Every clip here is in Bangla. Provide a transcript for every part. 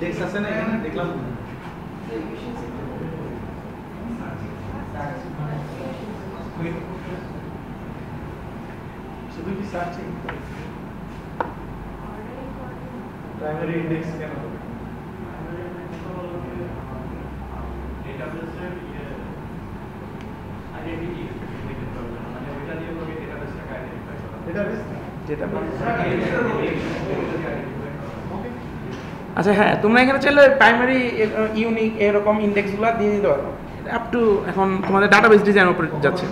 ইনডেক্স আছে না এখানে দেখলাম শুধু কি সার্চিং প্রাইমারি ইনডেক্স কেন ডেটাবেসের আইডেন্টিটি রিলেটেড প্রবলেম মানে ওইটা দিয়ে ওকে ডেটাবেসটাকে আইডেন্টিফাই করা ডেটাবেস আচ্ছা হ্যাঁ তোমরা এখানে চাইলে প্রাইমারি ইউনিক এরকম ইন্ডেক্সগুলো দিয়ে দিতে পারো আপ টু এখন তোমাদের ডাটাবেস ডিজাইন উপরে যাচ্ছে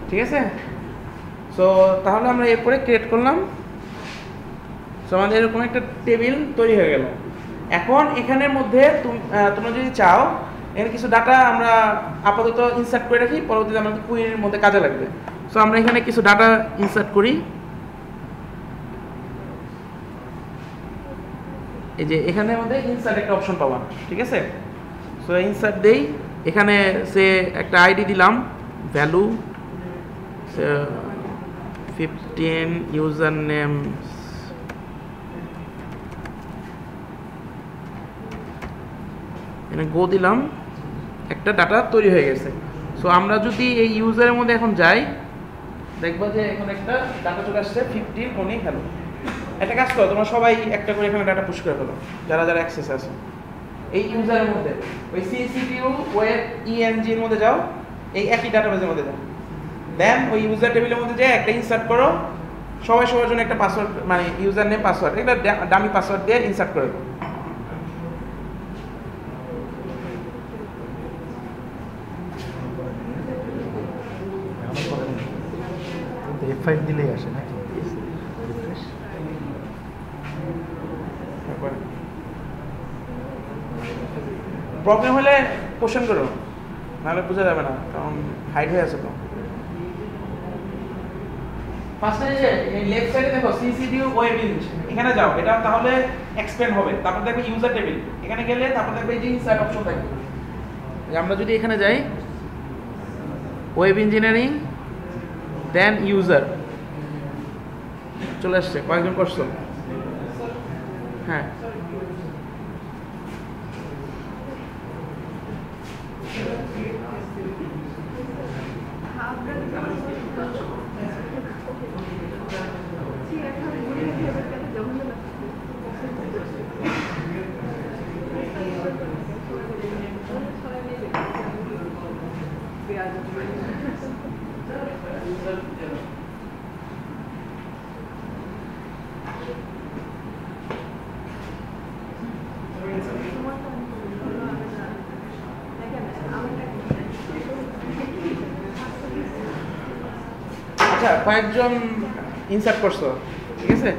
ঠিক আছে সো তাহলে আমরা এরপরে ক্রিয়েট করলাম সো আমাদের এরকম একটা টেবিল তৈরি হয়ে গেল এখন এখানের মধ্যে তোমরা যদি চাও এখানে কিছু ডাটা আমরা আপাতত ইনসার্ট করে রাখি পরবর্তীতে আমাদের কুইরির মধ্যে কাজে লাগবে সো আমরা এখানে কিছু ডাটা ইনসার্ট করি এই যে এখানে আমাদের ইনসার্ট একটা অপশন পাবা ঠিক আছে সো ইনসার্ট দেই এখানে সে একটা আইডি দিলাম ভ্যালু 15 ইউজার নেম এখানে গো দিলাম একটা ডাটা তৈরি হয়ে গেছে সো আমরা যদি এই ইউজারের মধ্যে এখন যাই দেখবো যে এখন একটা ডাটা চলে আসছে 15 অনেক হ্যালো একটা কাজ করো তোমরা সবাই একটা করে এখানে ডাটা পুশ করে ফেলো যারা যারা অ্যাক্সেস আছে এই ইউজারের মধ্যে ওই সিসিটিউ ওয়েব ইএনজি এর মধ্যে যাও এই একই ডাটাবেসের মধ্যে যাও দেন ওই ইউজার টেবিলের মধ্যে যে একটা ইনসার্ট করো সবাই সবার জন্য একটা পাসওয়ার্ড মানে ইউজার নেম পাসওয়ার্ড একটা ডামি পাসওয়ার্ড দিয়ে ইনসার্ট করে দাও F5 দিলেই আসে নাকি প্রবলেম হলে কোশ্চেন করো নাহলে বোঝা যাবে না কারণ হাইড হয়ে আছে তো ফার্স্টে যে এই লেফট সাইডে দেখো সিসিটিউ ওয়েব ইঞ্জ এখানে যাও এটা তাহলে এক্সপ্যান্ড হবে তারপর দেখবে ইউজার টেবিল এখানে গেলে তারপর দেখবে এই যে ইনসার্ট অপশন থাকবে আমরা যদি এখানে যাই ওয়েব ইঞ্জিনিয়ারিং দেন ইউজার চলে আসছে কয়েকজন করছো হ্যাঁ আচ্ছা কয়েকজন ইনসার্ট করছো ঠিক আছে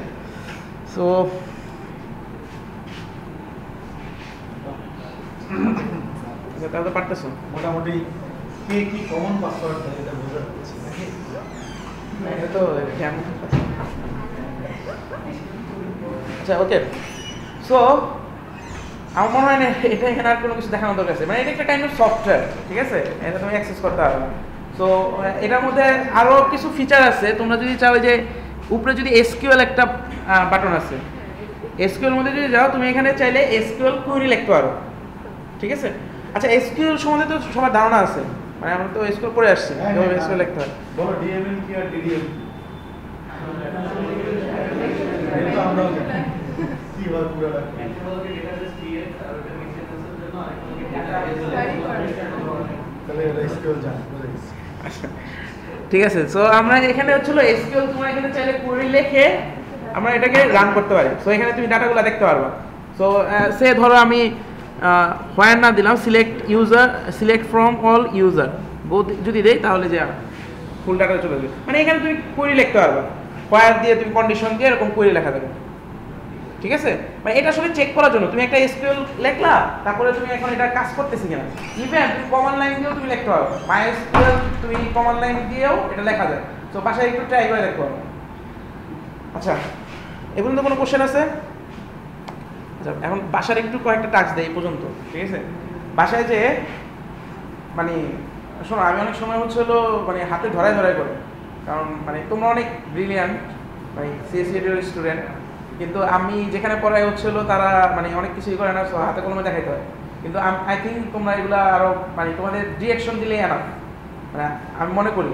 সো তাহলে পারতেছো মোটামুটি কে কি কমন পাসওয়ার্ড দেয় এটা বোঝা যাচ্ছে নাকি এটা তো কেমন আচ্ছা ওকে সো আমার মনে হয় না এটা এখানে আর কোনো কিছু দেখানোর দরকার আছে মানে এটা একটা কাইন্ড অফ সফটওয়্যার ঠিক আছে এটা তুমি অ্যাক্সেস করতে পারবে সো এটার মধ্যে আরও কিছু ফিচার আছে তোমরা যদি চাও যে উপরে যদি এসকিউএল একটা বাটন আছে এসকিউএল মধ্যে যদি যাও তুমি এখানে চাইলে এসকিউএল কোয়েরি লিখতে পারো ঠিক আছে আচ্ছা এসকিউএল সম্বন্ধে তো সবার ধারণা আছে মানে আমরা তো এসকিউএল পড়ে আসছি কিভাবে এসকিউএল লিখতে হয় বলো ডিএমএল কি আর ডিডিএল এটা আমরা কি ভাবে পুরো রাখি তাহলে এসকিউএল জানা ঠিক আছে সো আমরা এখানে হচ্ছিল এসকিউএল তোমরা এখানে চাইলে কোয়েরি লিখে আমরা এটাকে রান করতে পারি সো এখানে তুমি ডাটাগুলো দেখতে পারবা সো সে ধরো আমি হোয়ার না দিলাম সিলেক্ট ফ্রম অল ইউজার যদি দেই তাহলে যে ফুল ডাটা চলে যাবে মানে এখানে তুমি কোয়েরি লিখতে পারবা হোয়ার দিয়ে তুমি কন্ডিশন দিয়ে এরকম কোয়েরি লেখা দেবে ঠিক আছে মানে এটা আসলে চেক করার জন্য তুমি একটা এসকিউএল লেখলা তারপরে তুমি এখন এটা কাজ করতেছি কিনা ইভেন তুমি কমান্ড লাইন দিয়েও তুমি লিখতে পারো মাইএসকিউএল তুমি কমান্ড লাইন দিয়েও এটা লেখা যায় তো বাসায় একটু ট্রাই করে দেখতে পারো আচ্ছা এগুলো তো কোনো কোশ্চেন আছে এখন বাসার একটু কয়েকটা টাস্ক দেয় এই পর্যন্ত, ঠিক আছে? বাসায় যে মানে শোনো, আমি অনেক সময় হচ্ছে হলো মানে হাতে ধরাই করে, কারণ মানে তোমরা অনেক ব্রিলিয়ান্ট মানে সিএসসি স্টুডেন্ট, কিন্তু আমি যেখানে পড়াই হচ্ছে হলো তারা মানে অনেক কিছুই করে না, হাতে কলমে দেখাইতে হয়। কিন্তু আই থিঙ্ক তোমরা এগুলো আরও মানে তোমাদের ডিরেকশন দিলেই এনাফ, মানে আমি মনে করি।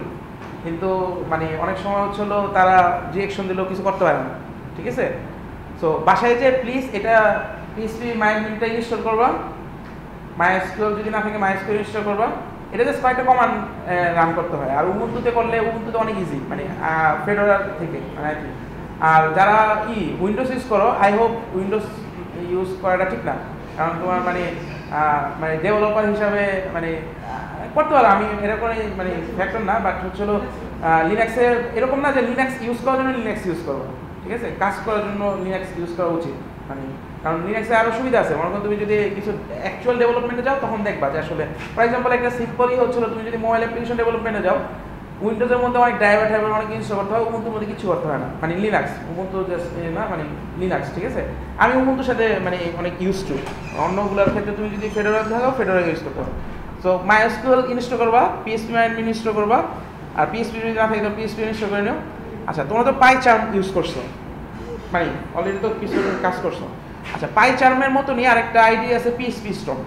কিন্তু মানে অনেক সময় হচ্ছে হলো তারা ডিরেকশন দিলেও কিছু করতে পারে না, ঠিক আছে? সো বাসায় যে প্লিজ এটা পিএইচপি মাইন্ডটা ইনস্টল করবা, মাইএসকিউএল যদি না থাকে মাইএসকিউএল ইনস্টল করবা। এটা জাস্ট কয়েকটা কমান্ড রান করতে হয়, আর উবুন্টুতে করলে উবুন্টুতে অনেক ইজি, মানে ফেডোরা থেকে মানে আর কি। আর যারা উইন্ডোজ ইউজ করো, আই হোপ উইন্ডোজ ইউজ করাটা ঠিক না, কারণ তোমার মানে মানে ডেভেলপার হিসাবে মানে করতে পারো, আমি এরকম মানে ফ্যাক্টর না, বাট হচ্ছিল লিনাক্সের এরকম না যে লিনাক্স ইউজ করার জন্য লিনাক্স ইউজ করবো, ঠিক আছে? কাজ করার জন্য লিনাক্স ইউজ করা উচিত, মানে কারণ লিনাক্সে আরও সুবিধা আছে। মনে করো তুমি যদি কিছু অ্যাকচুয়াল ডেভেলপমেন্টে যাও তখন দেখবা যে আসলে ফর এক্সাম্পল একটা সিম্পলই হচ্ছিল, তুমি যদি মোবাইল অ্যাপ্লিকেশন ডেভেলপমেন্টে যাও, উইন্ডোজের মধ্যে অনেক ড্রাইভার অনেক ইনস্টল করতে হয়, উবুন্টুর মধ্যে কিছু করতে হয় না, মানে লিনাক্স উবুন্টু না মানে লিনাক্স, ঠিক আছে? আমি উবুন্টুর সাথে মানে অনেক ইউজ টু, অন্যগুলোর ক্ষেত্রে তুমি যদি ফেডোরা থাকো ফেডোরা ইউজ করতে হবে। সো মাইএসকিউএল ইনস্টল করবা, পিএইচপি অ্যাডমিন ইনস্টল করবা, আর পিএইচপি যদি না থাকে তো পিএইচপি ইনস্টল করে নিও। আচ্ছা, তোমরা তো পাইচার্ম ইউজ করছো, মানে অলরেডি তো কিছু কাজ করছো। আচ্ছা, পাইচার্মের মতো নিয়ে আরেকটা আইডিয়া আছে পিএইচপি স্ট্রং,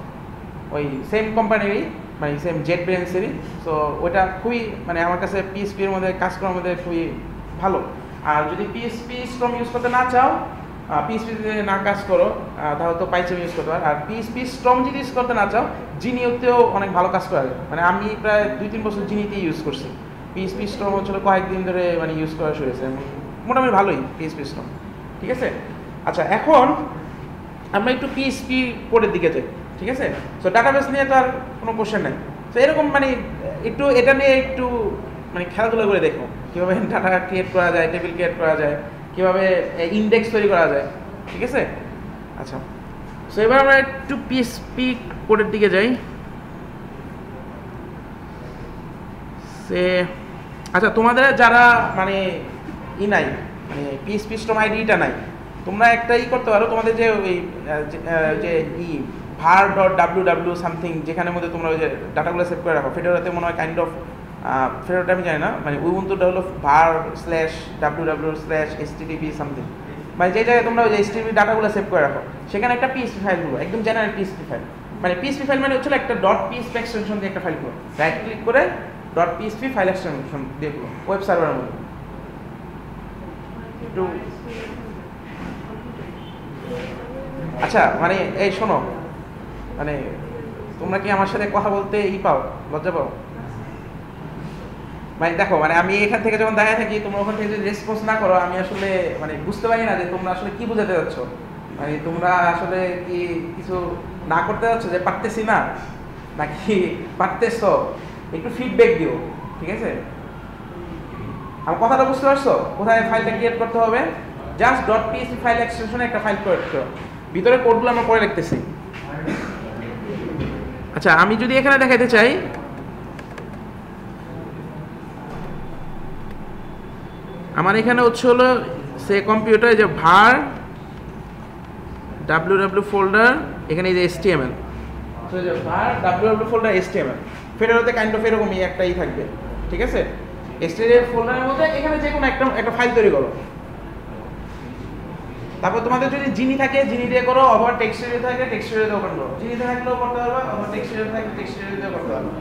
ওই সেম কোম্পানিরই মানে সেম জেট ব্রেন্সেরই। সো ওইটা খুবই মানে আমার কাছে পিএইচপির মধ্যে কাজ করার মধ্যে খুবই ভালো। আর যদি পিএইচপি স্ট্রং ইউজ করতে না চাও, পিএইচপি যদি না কাজ করো, তাহলে তো পাইচার্ম ইউজ করতে পারো। আর পিএইচপি স্ট্রং যদি ইউজ করতে না চাও, জিনিওতেও অনেক ভালো কাজ করা যায়, মানে আমি প্রায় 2-3 বছর জিনিতেই ইউজ করছি। পিএইচপি স্ট্রং হচ্ছিল কয়েকদিন ধরে মানে ইউজ করা শুরু হয়েছে, মোটামুটি ভালোই পিএইচপি স্ট্রং, ঠিক আছে? আচ্ছা, এখন আমরা একটু পিএইচপি কোডের দিকে যাই, ঠিক আছে? সো ডাটাবেস নিয়ে তো আর কোনো কোশ্চেন নেই। তো এরকম মানে একটু এটা নিয়ে একটু মানে খেলাধুলা করে দেখো, কীভাবে ডাটা ক্রিয়েট করা যায়, টেবিল ক্রিয়েট করা যায়, কীভাবে ইন্ডেক্স তৈরি করা যায়, ঠিক আছে? আচ্ছা, সো এবার আমরা একটু পিএইচপি কোডের দিকে যাই। আচ্ছা, তোমাদের যারা মানে নাই মানে পিএইচপি স্ট্রং আইডিটা নাই, তোমরা একটা করতে পারো, তোমাদের যে ওই যে var.ww সামথিং যেখানের মধ্যে তোমরা ওই যে ডাটাগুলো সেভ করে রাখো, ফেডোরাতে মনে হয় কাইন্ড অফ ফেডোরাটা আমি জানি না, মানে উবুন্টুটা হলো var/ww/http সামথিং, মানে যে জায়গায় তোমরা ওই যে HTTP ডাটাগুলো সেভ করে রাখো, সেখানে একটা পিএইচপি ফাইল গুলো একদম জেনারেল পিএইচপি ফাইল, মানে পিএইচপি ফাইল মানে হচ্ছে একটা .php এক্সটেনশন দিয়ে একটা ফাইল করো, রাইট ক্লিক করে .php ফাইল এক্সটেনশন দিয়ে করো ওয়েব সার্ভারের মধ্যে। আচ্ছা, মানে এই শোনো, মানে তোমরা কি আমার সাথে কথা বলতে পাও, লজ্জা পাও? মানে দেখো, মানে আমি এখান থেকে যখন দাঁড়িয়ে থাকি, তোমরা ওখান থেকে যদি রেসপন্স না করো, আমি আসলে মানে বুঝতে পারি না যে তোমরা আসলে কি বোঝাতে যাচ্ছ, মানে তোমরা আসলে কি কিছু না করতে যাচ্ছ যে পারতেছি না, নাকি পারতেছো? একটু ফিডব্যাক দিও, ঠিক আছে? আমার কথাটা বুঝতে পারছো? কোথায় ফাইলটা ক্রিয়েট করতে হবে? জাস্ট .php ফাইল এক্সটেনশনে একটা ফাইল ক্রিয়েট করো, ভিতরে কোডগুলো আমরা পরে লিখতেছি। আচ্ছা, আমি যদি এখানে দেখাইতে চাই, আমার এখানে হচ্ছে হলো সে কম্পিউটারে যে var ww ফোল্ডার, এখানে এই যে HTML, সো যে var ww ফোল্ডার HTML, ফেডোরাতে কাইন্ড অফ এরকমই একটাই থাকবে, ঠিক আছে? HTML ফোল্ডারের মধ্যে এখানে যে কোনো একটা ফাইল তৈরি করো। তারপর তোমাদের যদি জিনি থাকে জিনি দিয়ে করো, অথবা টেক্সচার থাকে টেক্সচার দিয়ে ওপেন করো, জিনিতে থাকলেও করতে পারবে, অথবা টেক্সচার থাকে টেক্সচার দিয়ে করতে পারবে।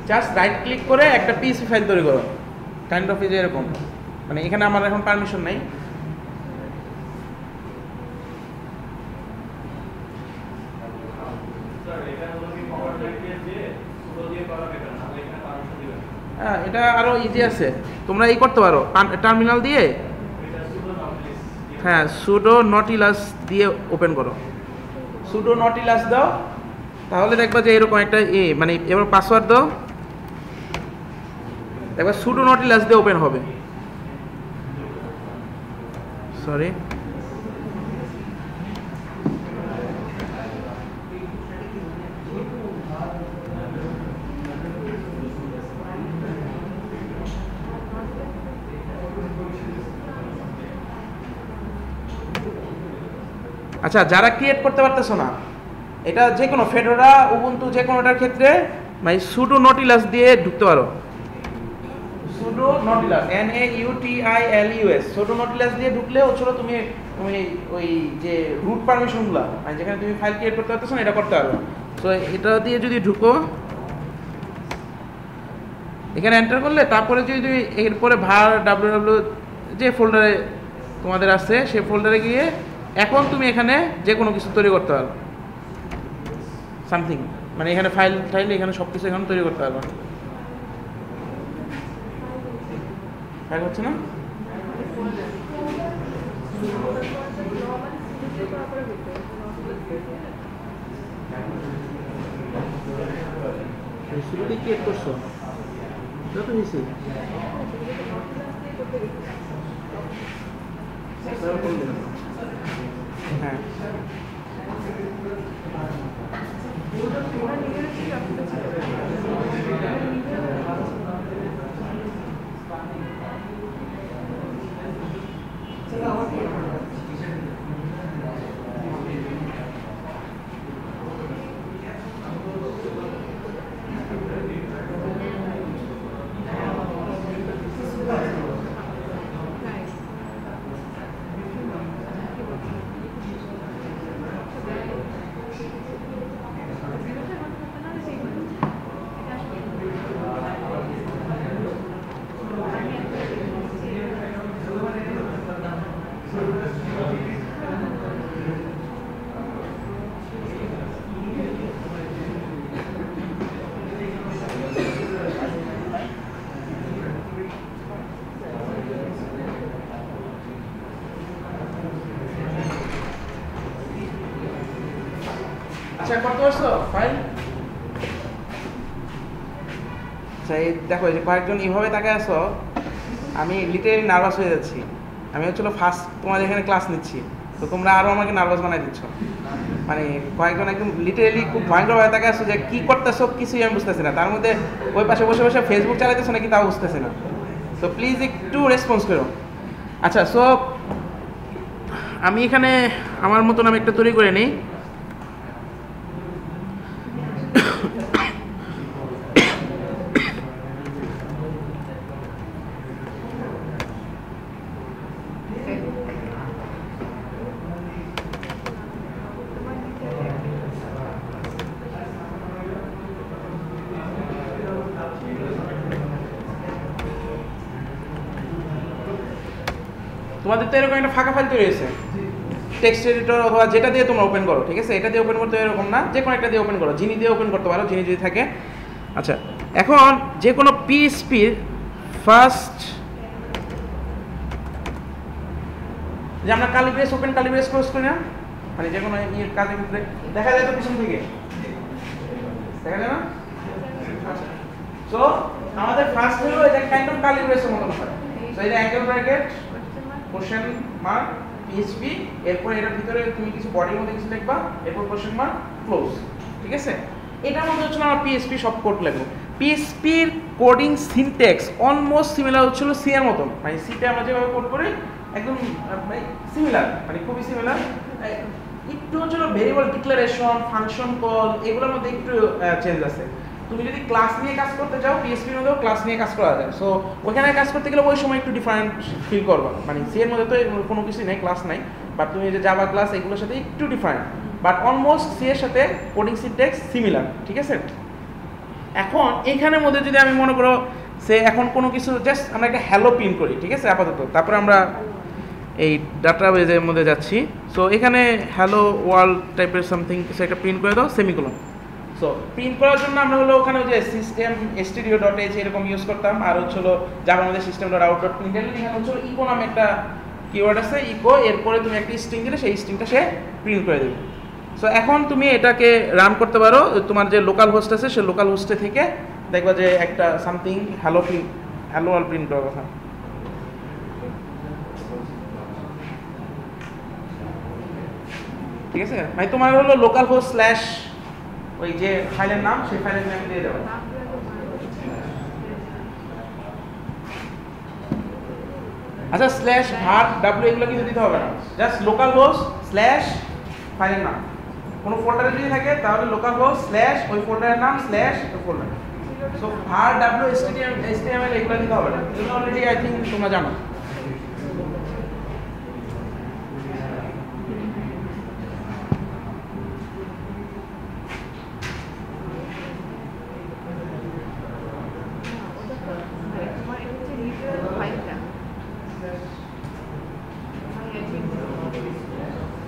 জাস্ট রাইট ক্লিক করে একটা পিএইচপি ফাইল তৈরি করো, কাইন্ড অফ যে এরকম, মানে এখানে আমার এখন পারমিশন নাই। হ্যাঁ, এটা আরো ইজি আছে, তোমরা এই করতে পারো টার্মিনাল দিয়ে, হ্যাঁ sudo nautilus দিয়ে ওপেন করো, sudo nautilus দাও, তাহলে দেখবা যে এরকম একটা মানে এবার পাসওয়ার্ড দাও, দেখবা sudo nautilus দিয়ে ওপেন হবে। সরি, আচ্ছা, যারা ক্রিয়েট করতে পারতেছো না, এটা যে কোনো ফেডোরা, উবুন্টু যে কোনোটার ক্ষেত্রে মানে সুডো নটিলাস দিয়ে ঢুকতে পারো। Pseudo Nautilus, NAUTILUS, pseudo Nautilus দিয়ে ঢুকলে হচ্ছিল তুমি তুমি ওই যে রুট পারমিশনগুলো মানে যেখানে তুমি ফাইল ক্রিয়েট করতে পারতেছো না এটা করতে পারবে। তো এটা দিয়ে যদি ঢুকো, এখানে এন্টার করলে তারপরে যদি এরপরে var www যে ফোল্ডারে তোমাদের আছে সেই ফোল্ডারে গিয়ে এখন তুমি এখানে যে কোনো কিছু তৈরি করতে পারো, সামথিং মানে এখানে ফাইল টাইল এখানে সব কিছু এখানে তৈরি করতে পারবে। ফাইল হচ্ছে না? শুরুতে ক্রিয়েট করছো যত হয়েছে হ্যাঁ আচ্ছা করতে পারছো ফাইল? আচ্ছা এই দেখো এই যে কয়েকজন এইভাবে তাকায় আছো, আমি লিটারেলি নার্ভাস হয়ে যাচ্ছি। আমি হচ্ছিল ফার্স্ট তোমার এখানে ক্লাস নিচ্ছি, তো তোমরা আরও আমাকে নার্ভাস বানাই দিচ্ছ। মানে কয়েকজন একদম লিটারেলি খুব ভয়ঙ্করভাবে তাকায় আছো যে কী করতেছো কিছুই আমি বুঝতেছি না, তার মধ্যে ওই পাশে বসে বসে ফেসবুক চালাইতেছো নাকি তাও বুঝতেছি না। তো প্লিজ একটু রেসপন্স করো। আচ্ছা সো আমি এখানে আমার মতন আমি একটা তৈরি করে নিই। তোমাদের তো এরকম একটা ফাঁকা ফাইল তৈরি হয়েছে টেক্সট এডিটর অথবা যেটা দিয়ে তোমরা ওপেন করো, ঠিক আছে? এটা দিয়ে ওপেন করতে এরকম না, যে কোনো একটা দিয়ে ওপেন করো, যিনি দিয়ে ওপেন করতে পারো, যিনি যদি থাকে। আচ্ছা এখন যে কোনো পিএইচপির ফার্স্ট যে আমরা কালিব্রেস ওপেন কালিব্রেস ক্লোজ করি না, মানে যে কোনো ইয়ের কাজের ক্ষেত্রে দেখা যায় তো পিছন থেকে দেখা যায় না? আচ্ছা সো আমাদের ফার্স্ট হলো এটা কাইন্ড অফ কালিব্রেসের মতন হয়। সো এটা angle bracket question mark PHP, এরপর এটার ভিতরে তুমি কিছু বডির মধ্যে কিছু লিখবা, এরপর কোশ্চেন মার্ক ক্লোজ, ঠিক আছে? এটার মধ্যে হচ্ছে আমরা পিএইচপি সব কোড লিখবো। পিএইচপির কোডিং সিনট্যাক্স অলমোস্ট সিমিলার হচ্ছিল সি এর মতন, মানে সিতে আমরা যেভাবে কোড করি একদম মানে সিমিলার, মানে খুবই সিমিলার। একটু হচ্ছিল ভেরিয়েবল ডিক্লারেশন, ফাংশন কল, এগুলোর মধ্যে একটু চেঞ্জ আছে। তুমি যদি ক্লাস নিয়ে কাজ করতে চাও পিএইচপির মধ্যেও ক্লাস নিয়ে কাজ করা যায়। সো ওইখানে কাজ করতে গেলে ওই সময় একটু ডিফারেন্ট ফিল করবা, মানে সি এর মধ্যে তো কোনো কিছুই নেই, ক্লাস নাই, বাট তুমি যে জাভা ক্লাস এগুলোর সাথে একটু ডিফারেন্ট, বাট অলমোস্ট সি এর সাথে কোডিং সিনট্যাক্স সিমিলার, ঠিক আছে? এখন এইখানের মধ্যে যদি আমি মনে করো সে এখন কোনো কিছু জাস্ট আমরা একটা হ্যালো প্রিন্ট করি, ঠিক আছে আপাতত, তারপরে আমরা এই ডাটাবেজের মধ্যে যাচ্ছি। সো এখানে হ্যালো ওয়ার্ল্ড টাইপের সামথিং কিছু একটা প্রিন্ট করে দাও সেমিকোলন। সো প্রিন্ট করার জন্য আমরা হলো ওখানে যে সিস্টেম stdio.h এরকম ইউজ করতাম, আর হচ্ছিল জাভার মধ্যে system.out.println, এখানে হচ্ছিল ইকো নামে একটা কিওয়ার্ড আছে, ইকো, এরপরে তুমি একটা স্ট্রিং দিলে সেই স্ট্রিংটা সে প্রিন্ট করে দেবে। সো এখন তুমি এটাকে রান করতে পারো, তোমার যে লোকাল হোস্ট আছে সে লোকাল হোস্টে থেকে দেখবা যে একটা সামথিং হ্যালো ওয়ার্ল্ড প্রিন্ট করার কথা। ঠিক আছে, মানে তোমার হলো লোকাল হোস্ট স্ল্যাশ ওই যে ফাইলের নাম সেই ফাইলের নাম দিয়ে দেবো। আচ্ছা স্ল্যাশ var w এগুলো কিছু দিতে হবে না, জাস্ট লোকাল হোস্ট স্ল্যাশ ফাইলের নাম। কোনো ফোল্ডারে যদি থাকে তাহলে লোকাল হোস্ট স্ল্যাশ ওই ফোল্ডারের নাম স্ল্যাশ ওই folder. So var w html এগুলো দিতে হবে না, এগুলো অলরেডি আই থিঙ্ক তোমরা জানো।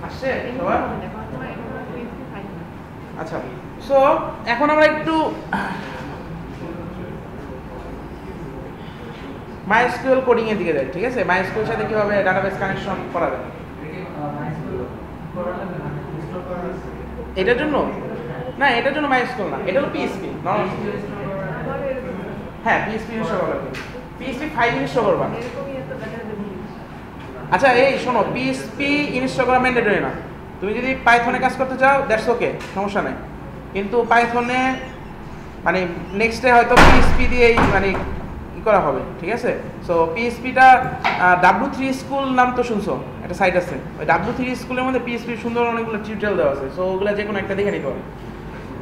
আসছে সবার? আচ্ছা, সো এখন আমরা একটু MySQL কোডিং এর দিকে যাই, ঠিক আছে? MySQL এর সাথে কিভাবে ডাটাবেস কানেকশন করা যায় এটার জন্য? না, এটার জন্য MySQL না, এটা হলো PHP নরমাল। হ্যাঁ, PHP ইনস্টল করা লাগবে, PHP 5 ইনস্টল করবা। আচ্ছা এই শোনো, PHP ইনস্টল করা ম্যান্ডেটরি না। তুমি যদি পাইথনে কাজ করতে চাও দ্যাটস ওকে, সমস্যা নেই। কিন্তু পাইথনে মানে নেক্সটে হয়তো PHP দিয়েই মানে কি করা হবে, ঠিক আছে? সো PHPটা W3 স্কুল নাম তো শুনছো, একটা সাইট আছে, ওই W3 স্কুলের মধ্যে PHP সুন্দর অনেকগুলো টিউটোরিয়াল দেওয়া আছে, সো ওগুলো যে কোনো একটা দেখে নিতে হবে।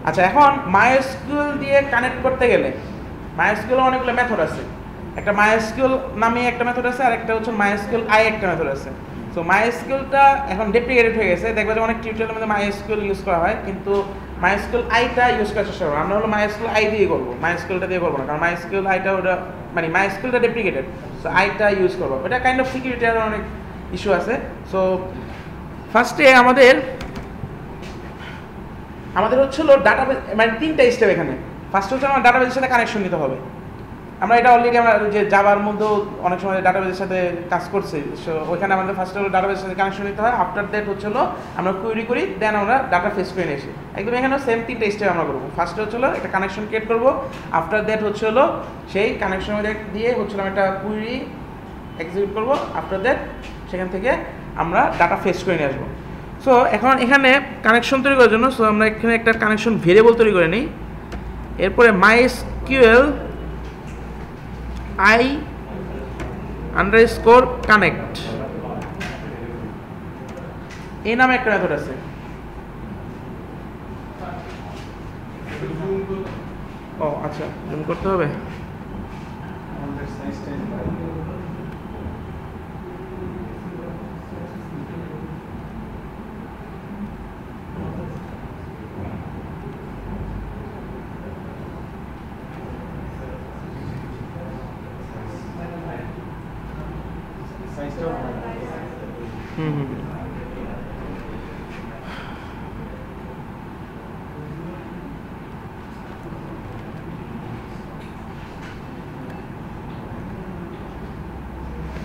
আচ্ছা, এখন MySQL দিয়ে কানেক্ট করতে গেলে MySQL অনেকগুলো মেথড আছে। একটা MySQL নামে একটা মেথড আছে, আর একটা হচ্ছে MySQL i একটা মেথড আছে। সো MySQLটা এখন ডেপ্রিকেটেড হয়ে গেছে, দেখবে যে অনেক টিউটোরিয়ালের মধ্যে MySQL ইউজ করা হয়, কিন্তু MySQL i-টা ইউজ করার চেষ্টা করবো। আমরা হলো MySQL i দিয়ে করবো, MySQLটা দিয়ে করবো না, কারণ MySQL i-টা ওটা মানে MySQLটা ডেপ্রিকেটেড, সো i-টা ইউজ করবো। এটা কাইন্ড অফ সিকিউরিটির অনেক ইস্যু আছে। সো ফার্স্টে আমাদের হচ্ছিল ডাটাবেস, মানে 3টা স্টেপ এখানে। ফার্স্ট হচ্ছে আমার ডাটাবেসের সাথে কানেকশন নিতে হবে। আমরা এটা অলরেডি আমরা যে জাভার মধ্যেও অনেক সময় ডাটাবেসের সাথে কাজ করছি, সো ওইখানে আমাদের ফার্স্ট হলো ডাটাবেসের সাথে কানেকশন নিতে হয়। আফটার দ্যাট হচ্ছিল আমরা কুয়েরি করি, দেন আমরা ডাটা ফেস করে নিয়ে আসি। একদম এখানেও সেম 3টা স্টেপ আমরা করবো। ফার্স্টে হচ্ছিল একটা কানেকশন ক্রিয়েট করবো, আফটার দ্যাট হচ্ছিল সেই কানেকশন দিয়ে হচ্ছিল একটা কুয়েরি এক্সিকিউট করবো, আফটার দ্যাট সেখান থেকে আমরা ডাটা ফেস করে নিয়ে আসবো। সো এখন এখানে কানেকশন তৈরি করার জন্য সো আমরা এখানে একটা কানেকশন ভেরিয়েবল তৈরি করে নিই। এরপরে MySQL i_connect এই নামে একটা মেথড আছে। ও আচ্ছা, জুম করতে হবে।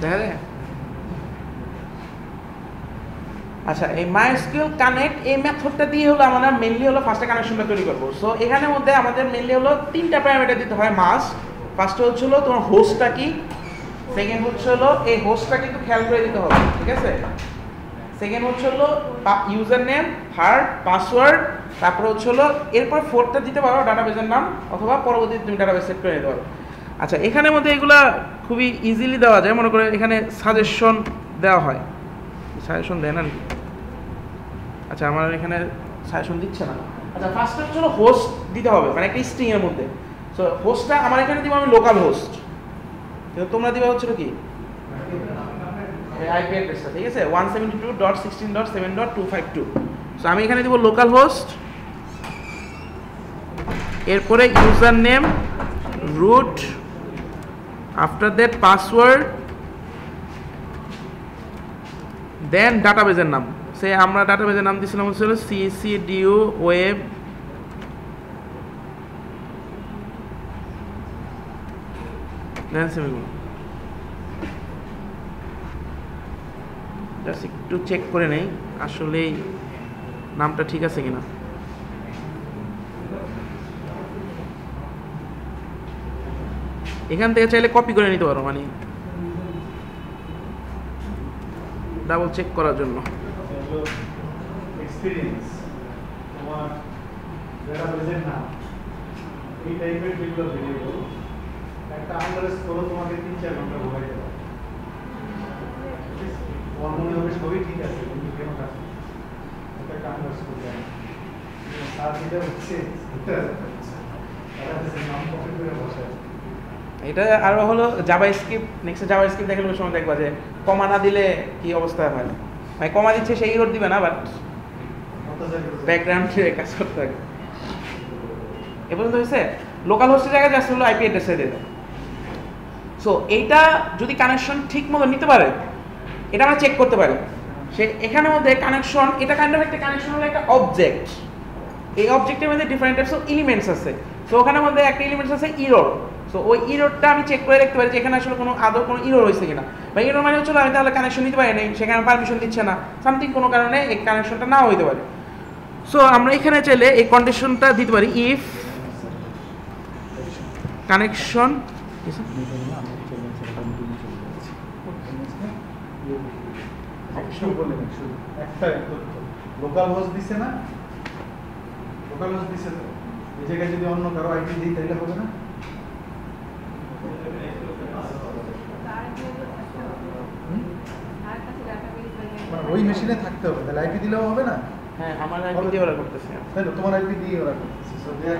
দেখা যায়। আচ্ছা, এই MySQL কানেক্ট এই মেথডটা দিয়ে হলো আমরা মেইনলি হলো ফার্স্টে কানেকশনটা তৈরি করব। সো এখানের মধ্যে আমাদের মেইনলি হলো 3টা প্যারামিটার দিতে হয় মাস্ট। ফার্স্টে হচ্ছিল তোমার হোস্টটা কি, সেকেন্ড হচ্ছিল এই হোস্টটা কিন্তু খেয়াল করে দিতে হবে, ঠিক আছে? সেকেন্ড হচ্ছিল ইউজার নেম, থার্ড পাসওয়ার্ড, তারপরে হচ্ছিল এরপর ফোর্থটা দিতে পারো ডাটাবেসের নাম, অথবা পরবর্তীতে তুমি ডাটাবেস সেট করে নিতে পারো। আচ্ছা, এখানের মধ্যে এগুলা খুবই ইজিলি দেওয়া যায়। মনে করে এখানে সাজেশন দেওয়া হয়, সাজেশন দেয় না নাকি? আচ্ছা, আমার এখানে সাজেশন দিচ্ছে না। আচ্ছা, ফার্স্ট হচ্ছিল হোস্ট দিতে হবে, মানে একটা স্ট্রিং এর মধ্যে। সো হোস্টটা আমার এখানে দিব আমি লোকাল হোস্ট, কিন্তু তোমরা দিবা হচ্ছিল কি আইপি অ্যাড্রেসটা, ঠিক আছে? 172.16.7.252। সো আমি এখানে দিব লোকাল হোস্ট, এরপরে user name, root, after that password, then ডাটাবেসের নাম। সে আমরা ডাটাবেসের নাম দিয়েছিলাম হচ্ছিল CCDU ওয়েব জাস্ট একটু চেক করে নেই আসলে নামটা ঠিক আছে কিনা। এখান থেকে চাইলে কপি করে নিতে পারো, মানে ডাবল চেক করার জন্য। এক্সপেরিয়েন্স তোমার ডাটাবেসের নাম এই টাইপের যেগুলো ভেরিয়েবল একটা আন্ডারস্কোর তোমাকে 3-4 ঘন্টা ঘোরাইতে পারে। তোমার মনে হবে সবই ঠিক আছে, কিন্তু কেন কাজ একটা আন্ডারস্কোর দেয় সার দিলে হচ্ছে নাম কপি করে বসায়। এটা আরো হলো জাভাস্ক্রিপ্ট, নেক্সট জাভাস্ক্রিপ্ট দেখার সময় দেখবা যে কমা না দিলে কি অবস্থা হয়, মানে কমা দিচ্ছে সেই ইরোড দিবে না, বাট ব্যাকগ্রাউন্ডে কাজ করতে থাকে। এ পর্যন্ত হয়েছে। লোকাল হোস্টের জায়গায় জাস্ট হলো আইপি অ্যাড্রেসে দিয়ে দেয়। সো এইটা যদি কানেকশন ঠিক মতো নিতে পারে, এটা আমরা চেক করতে পারি। সে এখানের মধ্যে কানেকশন, এটা কাইন্ড অফ একটা কানেকশন হলো একটা অবজেক্ট। এই অবজেক্টের মধ্যে ডিফারেন্ট টাইপস অফ এলিমেন্টস আছে। সো ওখানের মধ্যে একটা এলিমেন্টস আছে ইরোর। সো ওই ইরোরটা আমি চেক করে দেখতে পারি যে এখানে আসলে কোনো আদৌ কোনো ইরোর হয়েছে কিনা, বা ইরোর মানে হচ্ছে আমি তাহলে কানেকশন নিতে পারি নাই, সেখানে পারমিশন দিচ্ছে না, সামথিং কোনো কারণে এই কানেকশনটা নাও হইতে পারে। সো আমরা এখানে চাইলে এই কন্ডিশনটা দিতে পারি, ইফ কানেকশন লোকাল হোস্ট দিছে না, লোকাল হোস্ট দিছে তো এই জায়গায় যদি অন্য কারো আইপি দিই তাহলে হবে না? ওই মেশিনে থাকতে হবে, তাহলে আইপি দিলেও হবে না? হ্যাঁ, আমার আইপি দিয়ে ওরা করতেছে, তাই তো, তোমার আইপি দিয়ে ওরা করতেছে। So they are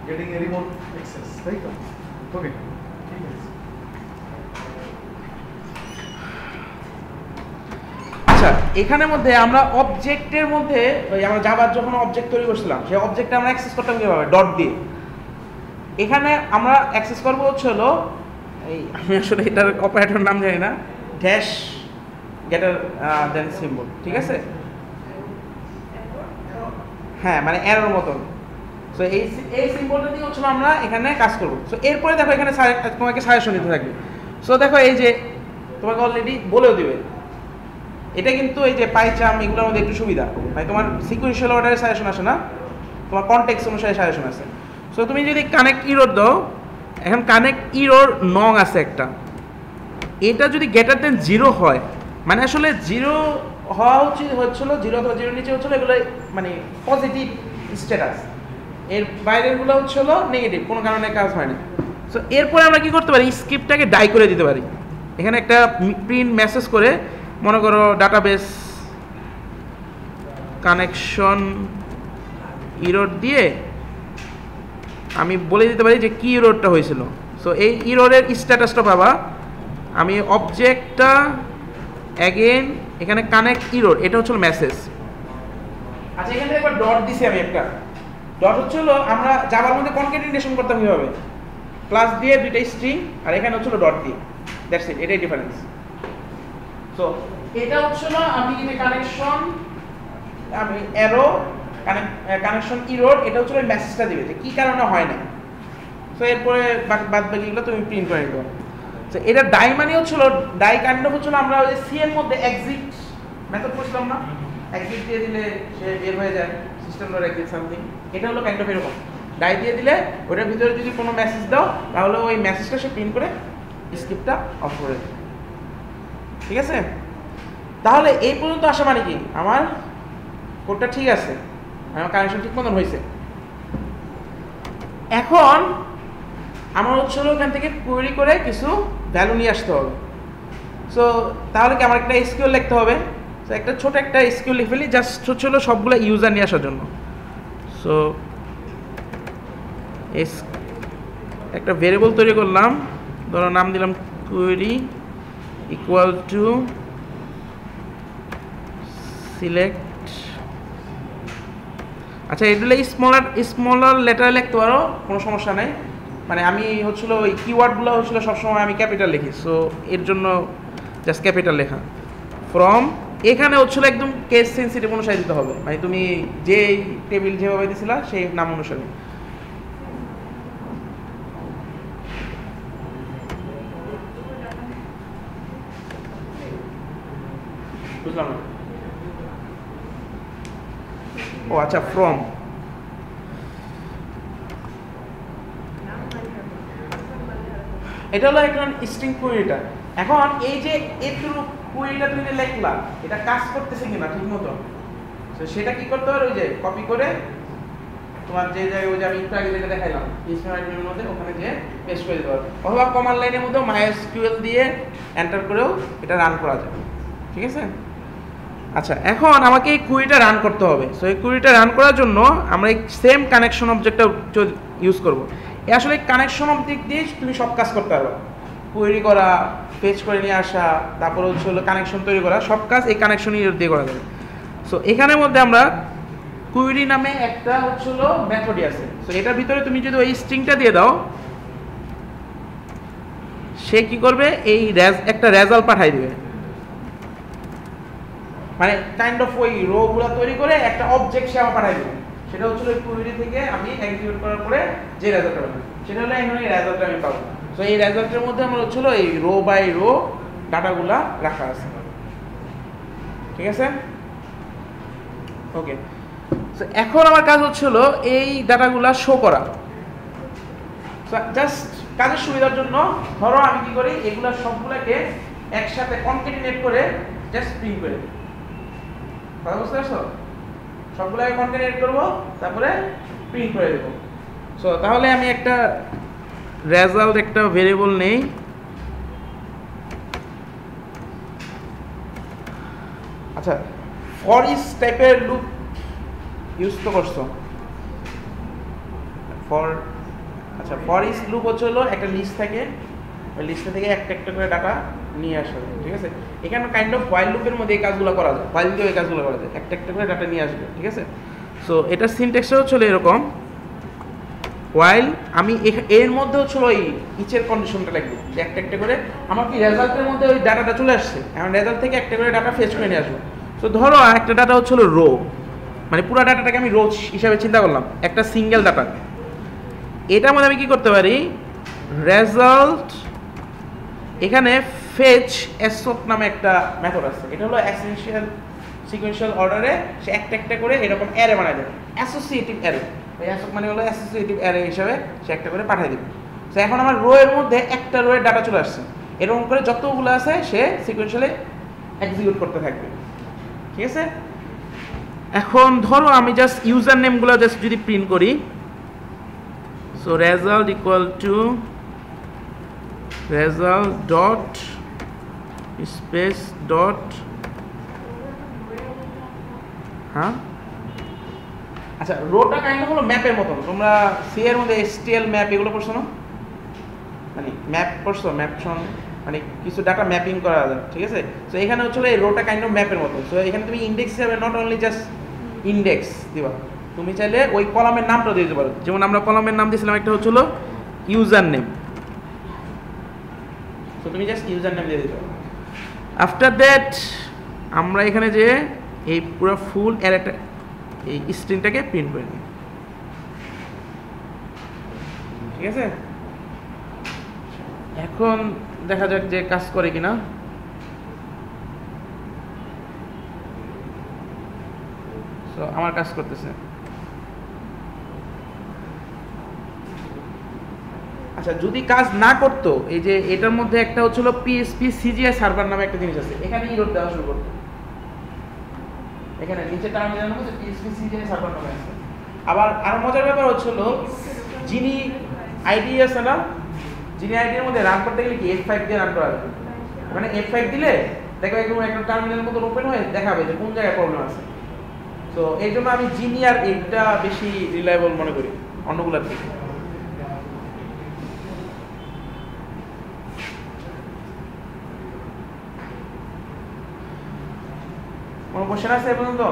getting a remote access, তাই তো? ওকে, ঠিক আছে। আচ্ছা, এখানের মধ্যে আমরা অবজেক্টের মধ্যে ওই আমরা জাভার যখন অবজেক্ট তৈরি করছিলাম, সেই অবজেক্টটা আমরা অ্যাক্সেস করতাম কিভাবে? ডট দিয়ে। এখানে আমরা অ্যাক্সেস করবো হচ্ছে হলো এই, আমি আসলে এটার অপারেটর নাম জানি না, ড্যাশ গেটার দেন সিম্বল, ঠিক আছে? হ্যাঁ, মানে এরর মতন। সো এই সিম্বলটা দিয়ে হচ্ছে আমরা এখানে কাজ করবো। সো এরপরে দেখো এখানে তোমাকে সাজেশন দিতে থাকবে। সো দেখো এই যে তোমাকে অলরেডি বলেও দিবে, এটা কিন্তু এই যে পাইচাম এগুলোর মধ্যে একটু সুবিধা, মানে তোমার সিকুয়েন্সিয়াল অর্ডারে সাজেশন আসে না, তোমার কনটেক্সট অনুসারে সাজেশন আছে। সো তুমি যদি কানেক্ট ইরোর দাও, এখন কানেক্ট ইরোর নং আছে একটা, এটা যদি গ্রেটার দেন 0 হয়, মানে আসলে 0 হওয়া উচিত হচ্ছিল 0 অথবা 0 নিচে হচ্ছিল এগুলো মানে পজিটিভ স্ট্যাটাস, এর বাইরেরগুলো হচ্ছিল নেগেটিভ, কোনো কারণে কাজ হয় না। সো এরপরে আমরা কি করতে পারি, স্ক্রিপ্টটাকে ডাই করে দিতে পারি। এখানে একটা প্রিন্ট মেসেজ করে, মনে করো ডাটাবেস কানেকশন ইরোর দিয়ে আমি বলে দিতে পারি যে কি ইরোরটা হয়েছিল। সো এই ইরোরের স্ট্যাটাসটা পাবা, আমি অবজেক্টটা অ্যাগেন এখানে কানেক্ট ইরোর, এটা হচ্ছে মেসেজ। আচ্ছা, এখানে একবার ডট দিছি আমি একটা, ডট হচ্ছে হলো আমরা জাভার মধ্যে কনক্যাটিনেশন করতাম কিভাবে, ক্লাস দিয়ে দুইটা স্ট্রিং, আর এখানে হচ্ছিল ডট দিয়ে, দ্যাটস ইট, এটাই ডিফারেন্স। সো এটা হচ্ছিল আমি যে কানেকশন, আমি অ্যারো কানেকশন ইরোর, এটা হচ্ছিল ওই মেসেজটা দিবে যে কি কারণে হয় না। সো এরপরে বাদ বাকিগুলো তুমি প্রিন্ট করে নিতে পারো। তো এটা ডাই মানে হচ্ছিল, ডাই কাইন্ড অফ হচ্ছিল আমরা ওই সি এর মধ্যে এক্সিট মেথড করছিলাম না, এক্সিট দিয়ে দিলে সে বের হয়ে যায়, সিস্টেম ডট এক্সিট সামথিং, এটা হলো কাইন্ড অফ এরকম। ডাই দিয়ে দিলে ওটার ভিতরে যদি কোনো মেসেজ দাও, তাহলে ওই মেসেজটা সে প্রিন্ট করে স্ক্রিপ্টটা অফ করে দেবে, ঠিক আছে? তাহলে এই পর্যন্ত আসা মানে কি, আমার কোডটা ঠিক আছে, আমার কানেকশন ঠিক মতন হয়েছে। এখন আমার হচ্ছিল এখান থেকে কোয়েরি করে কিছু ভ্যালু নিয়ে আসতে হবে। সো তাহলে কি আমার একটা এসকিউএল লিখতে হবে। সো একটা ছোট একটা এসকিউএল লিখে ফেলি, জাস্ট হচ্ছিল সবগুলো ইউজার নিয়ে আসার জন্য। সো একটা ভেরিয়েবল তৈরি করলাম, ধরো নাম দিলাম কোয়েরি ইকুয়াল টু সিলেক্ট। আচ্ছা, এগুলো স্মলার লেটারে লিখতে পারো, কোনো সমস্যা নেই। মানে আমি হচ্ছিল ওই কিওয়ার্ডগুলো হচ্ছিল সবসময় আমি ক্যাপিটাল লিখি, সো এর জন্য জাস্ট ক্যাপিটাল লেখা। ফ্রম এখানে হচ্ছিল একদম কেস সেন্সিটিভ অনুসারে দিতে হবে, মানে তুমি যে টেবিল যেভাবে দিছিলা সেই নাম অনুসারে। বুঝলাম না। ও আচ্ছা, ফ্রম এটা হলো একটা স্ট্রিং কোয়েরিটা। এখন এই যে একটু কোয়েরিটা তুমি লিখলা, এটা কাজ করতেছে কিনা ঠিক মতো, সেটা কি করতে হবে, ওই যে কপি করে তোমার যে জায়গায় ওই যে আমি একটু আগে যেটা দেখাইলাম এর মধ্যে, ওখানে যে পেস্ট করে দিতে পারবে, অথবা কমান্ড লাইনের মধ্যে MySQL দিয়ে এন্টার করেও এটা রান করা যায়, ঠিক আছে? আচ্ছা, এখন আমাকে এই কুইরিটা রান করতে হবে। সো এই কুইরিটা রান করার জন্য আমরা এই সেম কানেকশন অবজেক্টটা ইউজ করব। এ আসলে কানেকশন অবজেক্ট দিয়ে তুমি সব কাজ করতে পারবে, কুইরি করা, ফেচ করে নিয়ে আসা, তারপর হচ্ছে হলো কানেকশন তৈরি করা, সব কাজ এই কানেকশনই দিয়ে করা যাবে। সো এখানের মধ্যে আমরা কুইরি নামে একটা হচ্ছে হলো মেথডই আছে। সো এটার ভিতরে তুমি যদি ওই স্ট্রিংটা দিয়ে দাও, সে কি করবে, এই একটা রেজাল্ট পাঠাই দিবে, মানে কাইন্ড অফ ওই রো গুলা তৈরি করে একটা অবজেক্ট সে আমার পাঠাই দিবে। সেটা হচ্ছে ওই কুইরি থেকে আমি এক্সিকিউট করার পরে যে রেজাল্টটা পাবো সেটা হলো এখানে এই রেজাল্টটা আমি পাবো। সো এই রেজাল্টের মধ্যে আমার হচ্ছে এই রো বাই রো ডাটাগুলা রাখা আছে, ঠিক আছে? ওকে, সো এখন আমার কাজ হচ্ছে হলো এই ডাটাগুলা শো করা। জাস্ট কাজের সুবিধার জন্য ধরো আমি কি করি, এগুলা সবগুলাকে একসাথে কনক্যাটিনেট করে জাস্ট প্রিন্ট করে দিই। কথা বুঝতে পারছো? সবগুলাকে কনক্যাটিনেট করব, তারপরে প্রিন্ট করে দেব। সো তাহলে আমি একটা রেজাল্ট একটা ভেরিয়েবল নেই, আচ্ছা ফর ইচ টাইপের লুপ ইউজ তো করছো ফর, আচ্ছা ফর ইচ লুপ হচ্ছে হলো একটা লিস্ট থাকে, ওই লিস্ট থেকে একটা একটা করে ডাটা নিয়ে আসা যায়, ঠিক আছে? এখানে কাইন্ড অফ হোয়াইল লুপের মধ্যে এই কাজগুলো করা যায়, হোয়াইল দিয়ে এই কাজগুলো করা যায়, একটা একটা করে ডাটা নিয়ে আসবে, ঠিক আছে? সো এটার সিনট্যাক্সটা হচ্ছে এরকম, হোয়াইল আমি এর মধ্যে হচ্ছে ওই ইচের কন্ডিশনটা লিখবো যে একটা একটা করে আমার কি রেজাল্টের মধ্যে ওই ডাটাটা চলে আসছে, এখন রেজাল্ট থেকে একটা করে ডাটা ফেচ করে নিয়ে আসবো। সো ধরো একটা ডাটা হচ্ছে রো, মানে পুরো ডাটাটাকে আমি রো হিসাবে চিন্তা করলাম, একটা সিঙ্গেল ডাটা। এটার মধ্যে আমি কি করতে পারি, রেজাল্ট, এখানে ফেচ এসওক নামে একটা মেথড আছে, এটা হলো এসেনশিয়াল সিকোয়েন্সিয়াল অর্ডারে সে একটা একটা করে এরকম অ্যারে বানায় দেবে, অ্যাসোসিয়েটিভ অ্যারে। এই এসওক মানে হলো অ্যাসোসিয়েটিভ অ্যারে হিসাবে সে একটা করে পাঠিয়ে দেবে। সো এখন আমার রো এর মধ্যে একটা রো এর ডাটা চলে আসছে, এরকম করে যতগুলো আছে সে সিকোয়েন্সিয়ালি এক্সিকিউট করতে থাকবে, ঠিক আছে? এখন ধরো আমি জাস্ট ইউজার নেমগুলো জাস্ট যদি প্রিন্ট করি, so result equal to result dot space dot, হ্যাঁ আচ্ছা রোটা কাইন্ড হলো ম্যাপের মতন, তোমরা সি এর মধ্যে এসটিএল ম্যাপ এগুলো পড়ছো না, মানে ম্যাপ পড়ছো, ম্যাপ মানে কিছু ডাটা ম্যাপিং করা যায়, ঠিক আছে? সো এখানে হচ্ছে এই রোটা কাইন্ড অফ ম্যাপের মতো। সো এখানে তুমি ইন্ডেক্স হিসাবে নট অনলি জাস্ট ইন্ডেক্স দিবা, তুমি চাইলে ওই কলামের নামটা দিয়ে দিতে পারো। যেমন আমরা কলামের নাম দিয়েছিলাম একটা হচ্ছিল ইউজার নেম, সো তুমি জাস্ট ইউজার নেম দিয়ে দিতে পারো। আফটার দ্যাট আমরা এখানে যে এই পুরো ফুল অ্যারেটা এই স্ট্রিংটাকে প্রিন্ট করে নিই, ঠিক আছে? এখন দেখা যাক যে কাজ করে কিনা। সো আমার কাজ করতেছে। আচ্ছা যদি কাজ না করতো, এই যে এটার মধ্যে একটা হচ্ছিল পিএসপি সিজিআই সার্ভার নামে একটা জিনিস আছে, এখানে ইরর দেওয়া শুরু করতো, এখানে নিচে টার্মিনালের মধ্যে পিএসপি সিজিআই সার্ভার নামে আছে। আবার আরো মজার ব্যাপার হচ্ছিল, যিনি আইডি আছে না, যিনি আইডির মধ্যে রান করতে গেলে কি F5 দিয়ে রান করা যাবে, মানে F5 দিলে দেখো একদম একটা টার্মিনালের মতো ওপেন হয়ে দেখাবে যে কোন জায়গায় প্রবলেম আছে। তো এই জন্য আমি জিনি আর এইটা বেশি রিলায়েবল মনে করি অন্যগুলোর থেকে। কোনো কোশ্চেন আছে এ পর্যন্ত?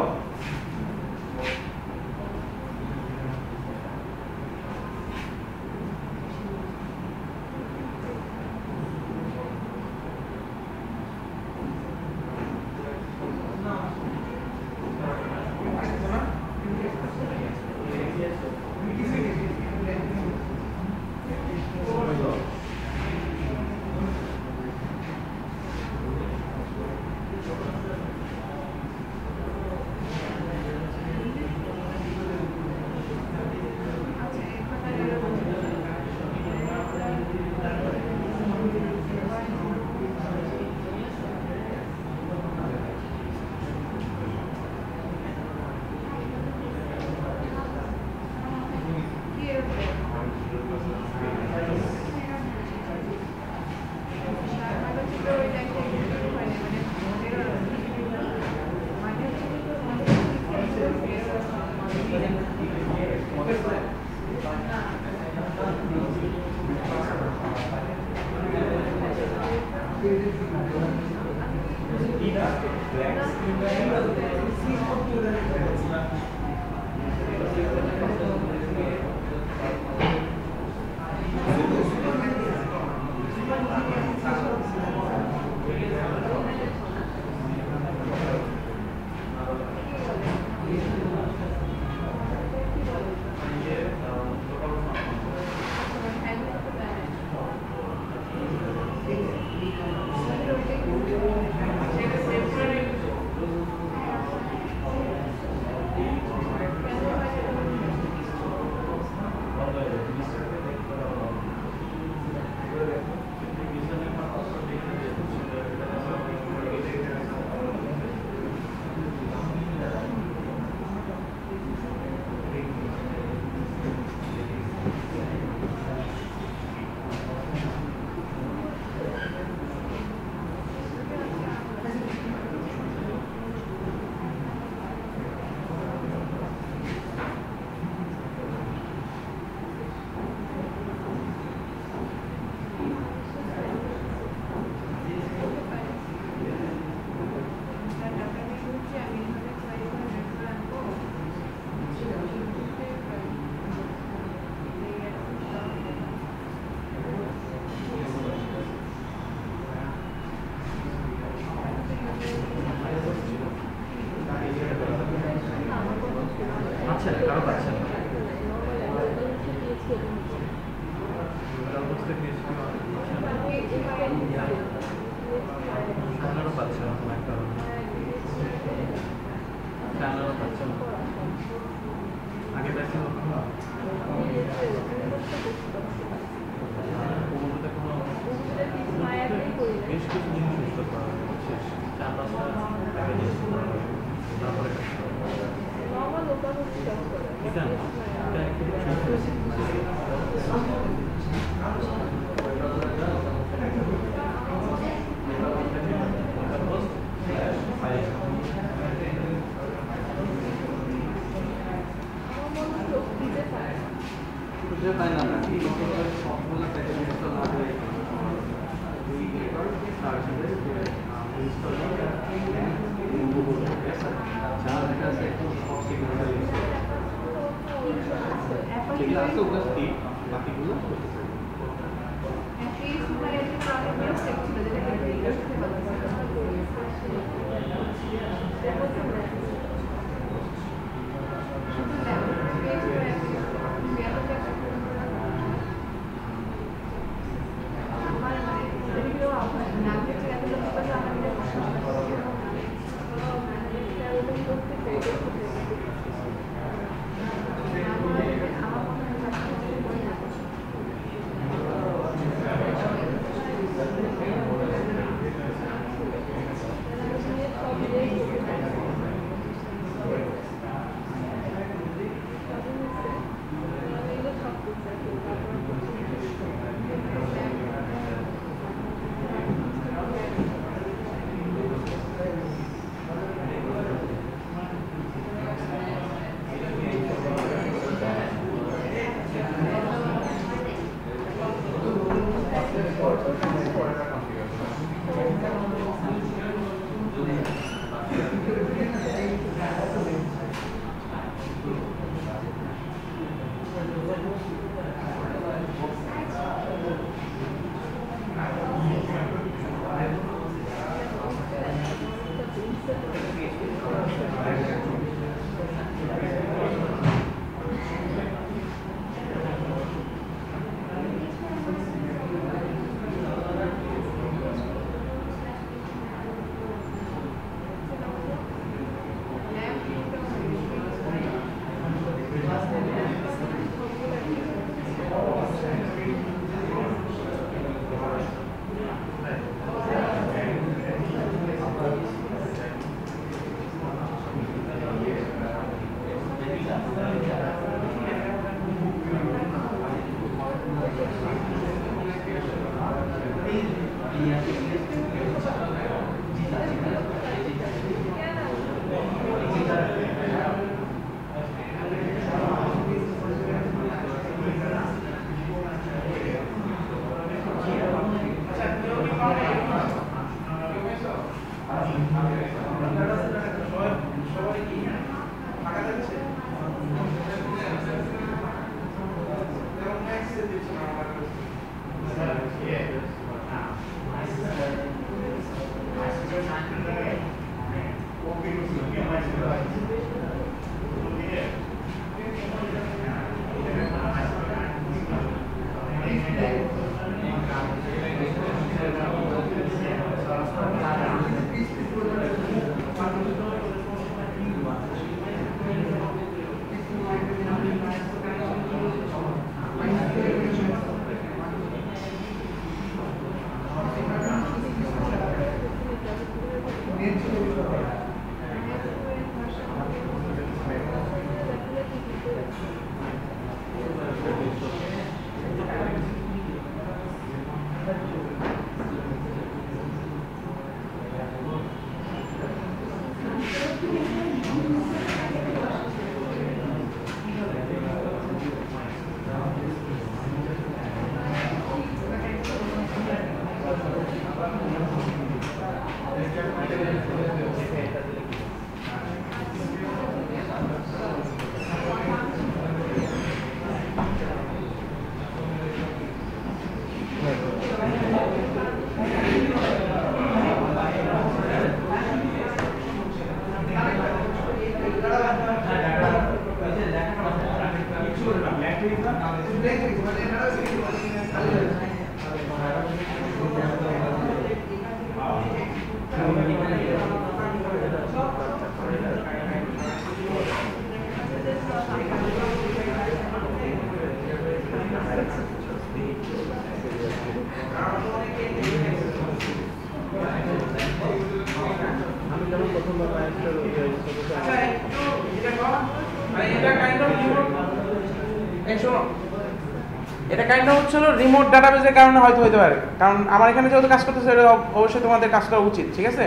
এটা কাইন্ড অফ হচ্ছিল রিমোট ডাটাবেসের কারণে হয়তো হতে পারে, কারণ আমার এখানে যেহেতু কাজ করতেছে এটা অবশ্যই তোমাদের কাজ করা উচিত, ঠিক আছে?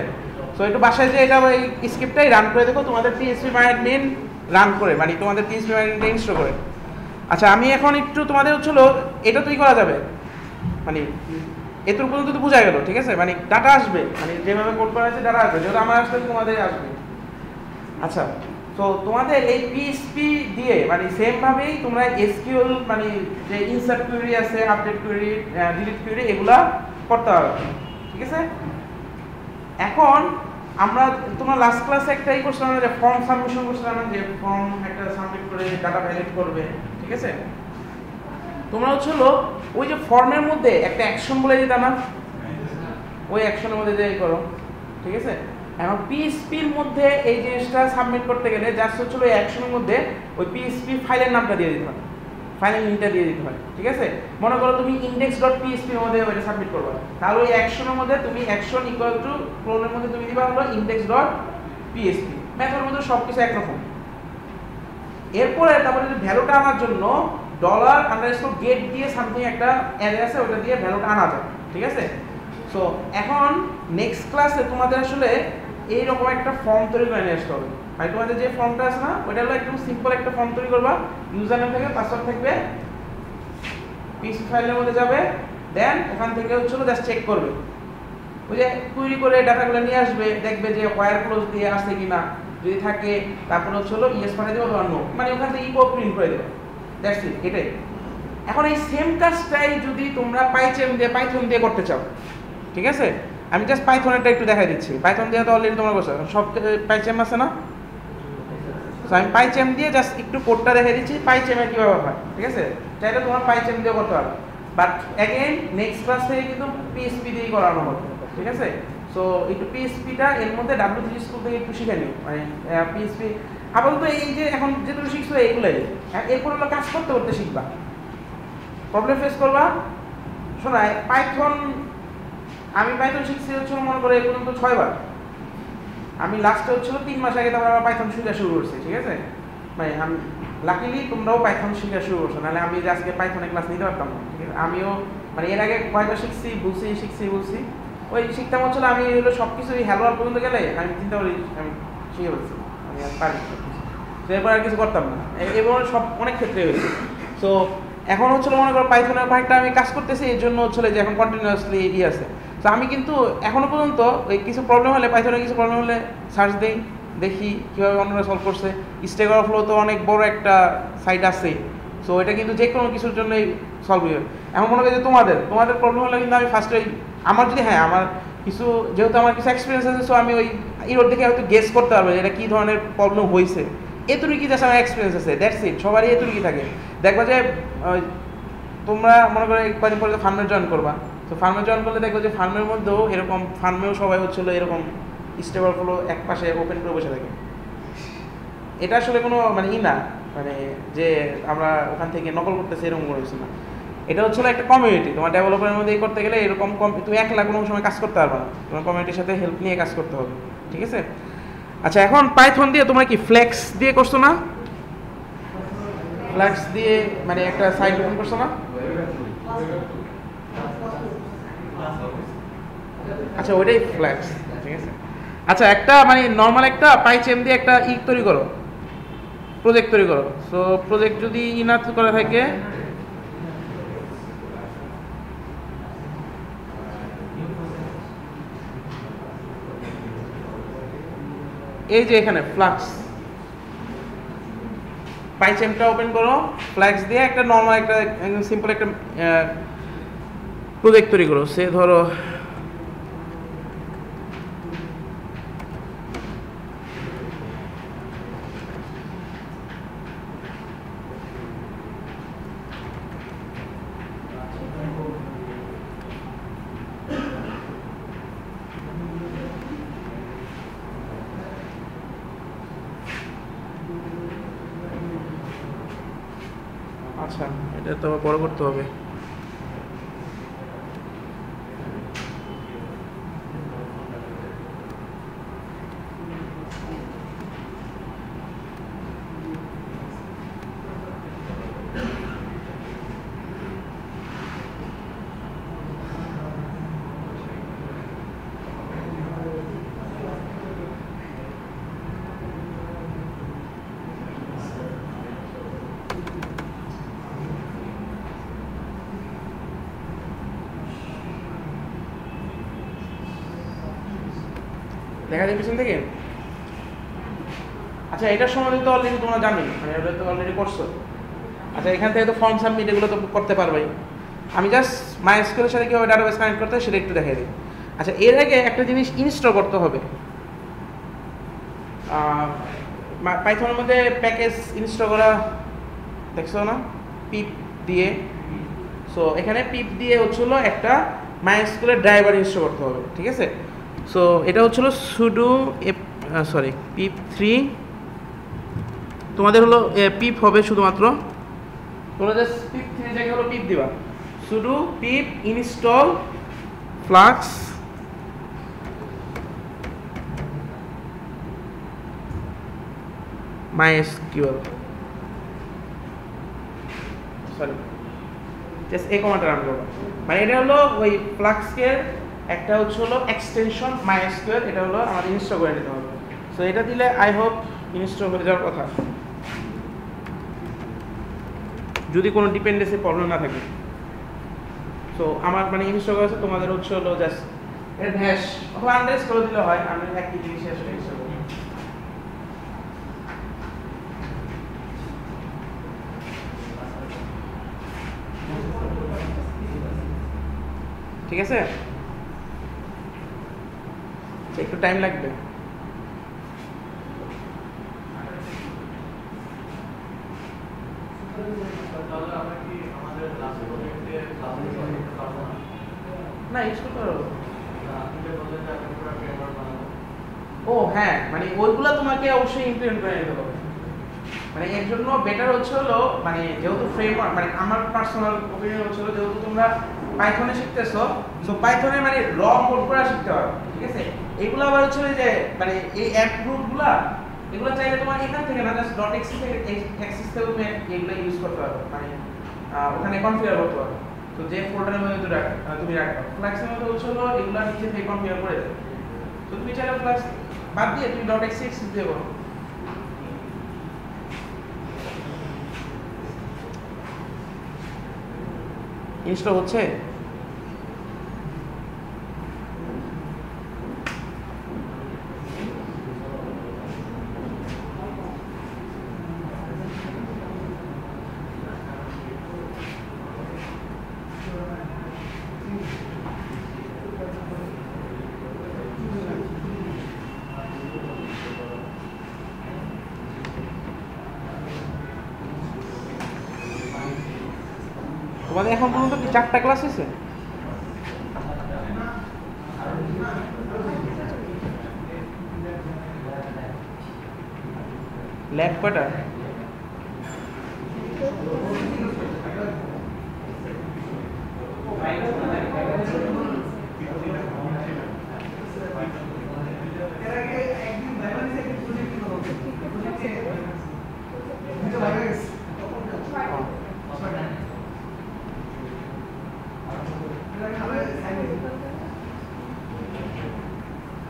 সো একটু বাসায় যে এটা এই স্ক্রিপ্টটাই রান করে দেখো, তোমাদের পিএসপি মাইডমিন রান করে, মানে তোমাদের পিএসপি মাইডমিনটা ইনস্টল করে। আচ্ছা আমি এখন একটু তোমাদের হচ্ছিল এটা তুই করা যাবে, মানে এতটুকু পর্যন্ত তো বোঝা গেল, ঠিক আছে? মানে ডাটা আসবে, মানে যেভাবে কোড করা আছে ডাটা আসবে, যেহেতু আমার আসলে তোমাদের আসবে। আচ্ছা তো তোমাদের এই পিএসপি দিয়ে মানে সেম ভাবেই তোমরা এসকিউএল মানে যে ইনসার্ট কোয়েরি আছে, আপডেট কোয়েরি, ডিলিট কোয়েরি এগুলা করতে হবে, ঠিক আছে? এখন আমরা তোমরা লাস্ট ক্লাসে একটাই করছিলাম যে ফর্ম সাবমিশন করছিলাম, যে ফর্ম একটা সাবমিট করে ডাটা ভ্যালিড করবে, ঠিক আছে? তোমরা হচ্ছিল ওই যে ফর্মের মধ্যে একটা অ্যাকশন বলে দিতাম না, ওই অ্যাকশনের মধ্যে যে করো, ঠিক আছে? এখন পিএসপির মধ্যে এই জিনিসটা সাবমিট করতে গেলে জাস্ট হচ্ছিল ওই অ্যাকশনের মধ্যে ওই পিএসপি ফাইলের নামটা দিয়ে দিতে হয়, ফাইলের লিঙ্কটা দিয়ে দিতে হয়, ঠিক আছে? মনে করো তুমি index.php এর মধ্যে ওইটা সাবমিট করবে, তাহলে ওই অ্যাকশনের মধ্যে তুমি অ্যাকশন ইকুয়াল টু ক্লোনের মধ্যে তুমি দিবা হলো index.php, মেথডের মধ্যে সবকিছু একরকম। এরপরে তারপরে ভ্যালুটা আনার জন্য $_get দিয়ে সামথিং একটা অ্যারে আছে, ওটা দিয়ে ভ্যালুটা আনা যায়, ঠিক আছে? সো এখন নেক্সট ক্লাসে তোমাদের আসলে এইরকম একটা ফর্ম তৈরি করে নিয়ে আসতে হবে। মানে তোমাদের যে ফর্মটা আছে না, ওইটা হলো একদম সিম্পল একটা ফর্ম তৈরি করবা, ইউজার নেম থাকবে, পাসওয়ার্ড থাকবে, পিএসপি ফাইলের মধ্যে যাবে, দেন ওখান থেকে হচ্ছিল জাস্ট চেক করবে, ওই যে কুইরি করে ডাটাগুলো নিয়ে আসবে, দেখবে যে ওয়্যার ক্লোজ দিয়ে আসে কিনা, যদি থাকে তারপর হচ্ছিল ইয়েস পাঠিয়ে দেবে অথবা নো, মানে ওখান থেকে ইকো প্রিন্ট করে দেবে, দ্যাটস ইট, এটাই। এখন এই সেম কাজটাই যদি তোমরা পাইথন দিয়ে করতে চাও, ঠিক আছে? আমি জাস্ট পাইথনেরটা একটু দেখাই দিচ্ছি, পাইথন দিয়ে তো অলরেডি তোমরা করছো, সব পাইচেম আছে না? আমি পাইচেম দিয়ে জাস্ট একটু কোডটা দেখাই দিচ্ছি পাইচেমের কীভাবে হয়, ঠিক আছে? চাইলে তোমার পাইচেম দিয়ে করতে পারো, বাট অ্যাগেন নেক্সট ক্লাস থেকে কিন্তু পিএসপি দিয়েই করানো হবে, ঠিক আছে? সো একটু পিএসপিটা এর মধ্যে W3 স্কুল থেকে একটু শিখে নিও, মানে পিএসপি আপাতত এই যে এখন যেটুকু শিখছো এইগুলোই, এরপর হলো কাজ করতে করতে শিখবা, প্রবলেম ফেস করবা। শোনায় পাইথন, আমি পাইথন শিখছি হচ্ছিল মনে করে এখন তো 6 বার, আমি লাস্টে হচ্ছিল 3 মাস আগে তারপর আমার পাইথন শিখা শুরু করছি, ঠিক আছে? মানে আমি লাকিলি তোমরাও পাইথন শিখা শুরু করছো, নাহলে আমি যে আজকে পাইথনের ক্লাস নিতে পারতাম না, ঠিক আছে? আমিও মানে এর আগে কয়েকবার শিখছি, বলছি ওই শিখতাম হচ্ছিল, আমি হলো সব কিছু হ্যালো আর পর্যন্ত গেলে আমি চিন্তা করি আমি শিখে বলছি, আমি আর পারি তো এরপর আর কিছু করতাম না, এবার সব অনেক ক্ষেত্রে হয়েছে। সো এখন হচ্ছিল মনে করো পাইথনের কয়েকটা আমি কাজ করতেছি, এর জন্য হচ্ছিল যে এখন কন্টিনিউয়াসলি এটি আছে। তো আমি কিন্তু এখনো পর্যন্ত ওই কিছু প্রবলেম হলে, পাইথনের কিছু প্রবলেম হলে সার্চ দিই, দেখি কীভাবে অন্যরা সলভ করছে। স্ট্যাক ওভারফ্লো তো অনেক বড় একটা সাইট আছে, সো এটা কিন্তু যে কোনো কিছুর জন্যই সলভ হয়ে যাবে। এখন মনে করি যে তোমাদের প্রবলেম হলে কিন্তু আমি ফার্স্টে আমার যদি আমার কিছু, যেহেতু আমার কিছু এক্সপিরিয়েন্স আছে, সো আমি ওই ইরোড দেখে হয়তো গেস করতে পারবো যে এটা কী ধরনের প্রবলেম হয়েছে, এতটুকু জাস্ট আমার এক্সপিরিয়েন্স আছে, দ্যাটস ইট। সবারই এতটুকু থাকে। দেখবা যে তোমরা মনে করো কয়েকদিন পরে ফার্মে জয়েন করবা, তো ফার্মে জয়েন করলে দেখবো যে ফার্মের মধ্যেও এরকম, ফার্মেও সবাই হচ্ছিলো এরকম স্টেবল ফ্লো এক পাশে ওপেন করে বসে থাকে। এটা আসলে কোনো মানে না, মানে যে আমরা ওখান থেকে নকল করতেছি এরকম কোনো কিছু না। এটা হচ্ছিলো একটা কমিউনিটি। তোমার ডেভেলপারের মধ্যে করতে গেলে এরকম তুমি একলা কোনো সময় কাজ করতে পারবে না, তোমার কমিউনিটির সাথে হেল্প নিয়ে কাজ করতে হবে, ঠিক আছে? আচ্ছা এখন পাইথন দিয়ে তোমরা কি ফ্লেক্স দিয়ে করছো না? ফ্লেক্স দিয়ে মানে একটা সাইট ওপেন করছো না? আচ্ছা ওইটাই ফ্লেক্স, ঠিক আছে? আচ্ছা একটা মানে নর্মাল একটা পাইচেম দিয়ে একটা তৈরি করো, প্রজেক্ট তৈরি করো। সো প্রজেক্ট যদি না করা থাকে, এই যে এখানে ফ্লাক্স, পাইচেমটা ওপেন করো, ফ্ল্যাক্স দিয়ে একটা নর্মাল একটা সিম্পল একটা প্রজেক্ট তৈরি করো। সে ধরো আচ্ছা, এটা তো বড় করতে হবে। দেখা যায় পিছন থেকে। আচ্ছা, এটার সম্বন্ধে তো অলরেডি তোমরা জানোই, মানে এটা তো অলরেডি করছো। আচ্ছা, এখান থেকে তো ফর্ম সাবমিট এগুলো তো করতে পারবাই। আমি জাস্ট মাইএসকিউএল এর সাথে কীভাবে ডাটাবেস কানেক্ট করতে হয় সেটা একটু দেখাই দিই। আচ্ছা, এর আগে একটা জিনিস ইনস্টল করতে হবে। পাইথনের মধ্যে প্যাকেজ ইনস্টল করা দেখছো না, পিপ দিয়ে। সো এখানে পিপ দিয়ে হচ্ছিল একটা মাইএসকিউএল ড্রাইভার ইনস্টল করতে হবে, ঠিক আছে? সো এটা হচ্ছিল সুডো পিপ 3। তোমাদের হলো পিপ হবে শুধুমাত্র, তোমরা জাস্ট পিপ 3 জায়গায় হলো পিপ দিবা, sudo pip install flask MySQL, just এই কমান্ডটা রান করবা। মানে এটা হলো ওই ফ্লাক্সের একটা হলো এক্সটেনশন MySQL, এটা হলো আমাদের ইনস্টল করে নিতে হবে। সো এটা দিলে আই হোপ ইনস্টল হয়ে যাওয়ার কথা, যদি কোনো ডিপেন্ডেন্সি প্রবলেম না থাকে। সো আমার মানে ইনস্টল করেছে, তোমাদের হলো জাস্ট এর হ্যাশ অথবা আন্ডারস করে দিলে হয়। আমি একই জিনিস আসলে ইনস্টল করি। ঠিক আছে, একটু টাইম লাগবে। না, ইউজ করতে পারো। ও হ্যাঁ, মানে ওইগুলো তোমাকে অবশ্যই ইমপ্লিমেন্ট করে নিতে হবে। মানে এর জন্য বেটার হলো মানে যেহেতু ফ্রেমওয়ার্ক, মানে আমার পার্সোনাল ওপিনিয়ন হলো যেহেতু তোমরা পাইথনে শিখতেছো, সো পাইথনে মানে র কোড করা শিখতে হবে, ঠিক আছে? এগুলো আবার যে মানে এই অ্যাপ গ্রুপগুলা এগুলো চাইলে তোমার এখান থেকে না, জাস্ট .exe থেকে এক্সিস থেকে তুমি এগুলো ইউজ করতে পারো, মানে ওখানে কনফিগার করতে পারো। তো যে ফোল্ডারের মধ্যে তুমি রাখবে, ফ্লাক্সের মধ্যে হলো এগুলো নিচে থেকে কনফিগার করে দেবে। তো তুমি চাইলে ফ্লাক্স বাদ দিয়ে তুমি .exe এক্সিস দিয়ে বলো। ইনস্টল হচ্ছে? তোমাদের এখন পর্যন্ত কি 4টা ক্লাস হয়েছে? ল্যাব কয়টা?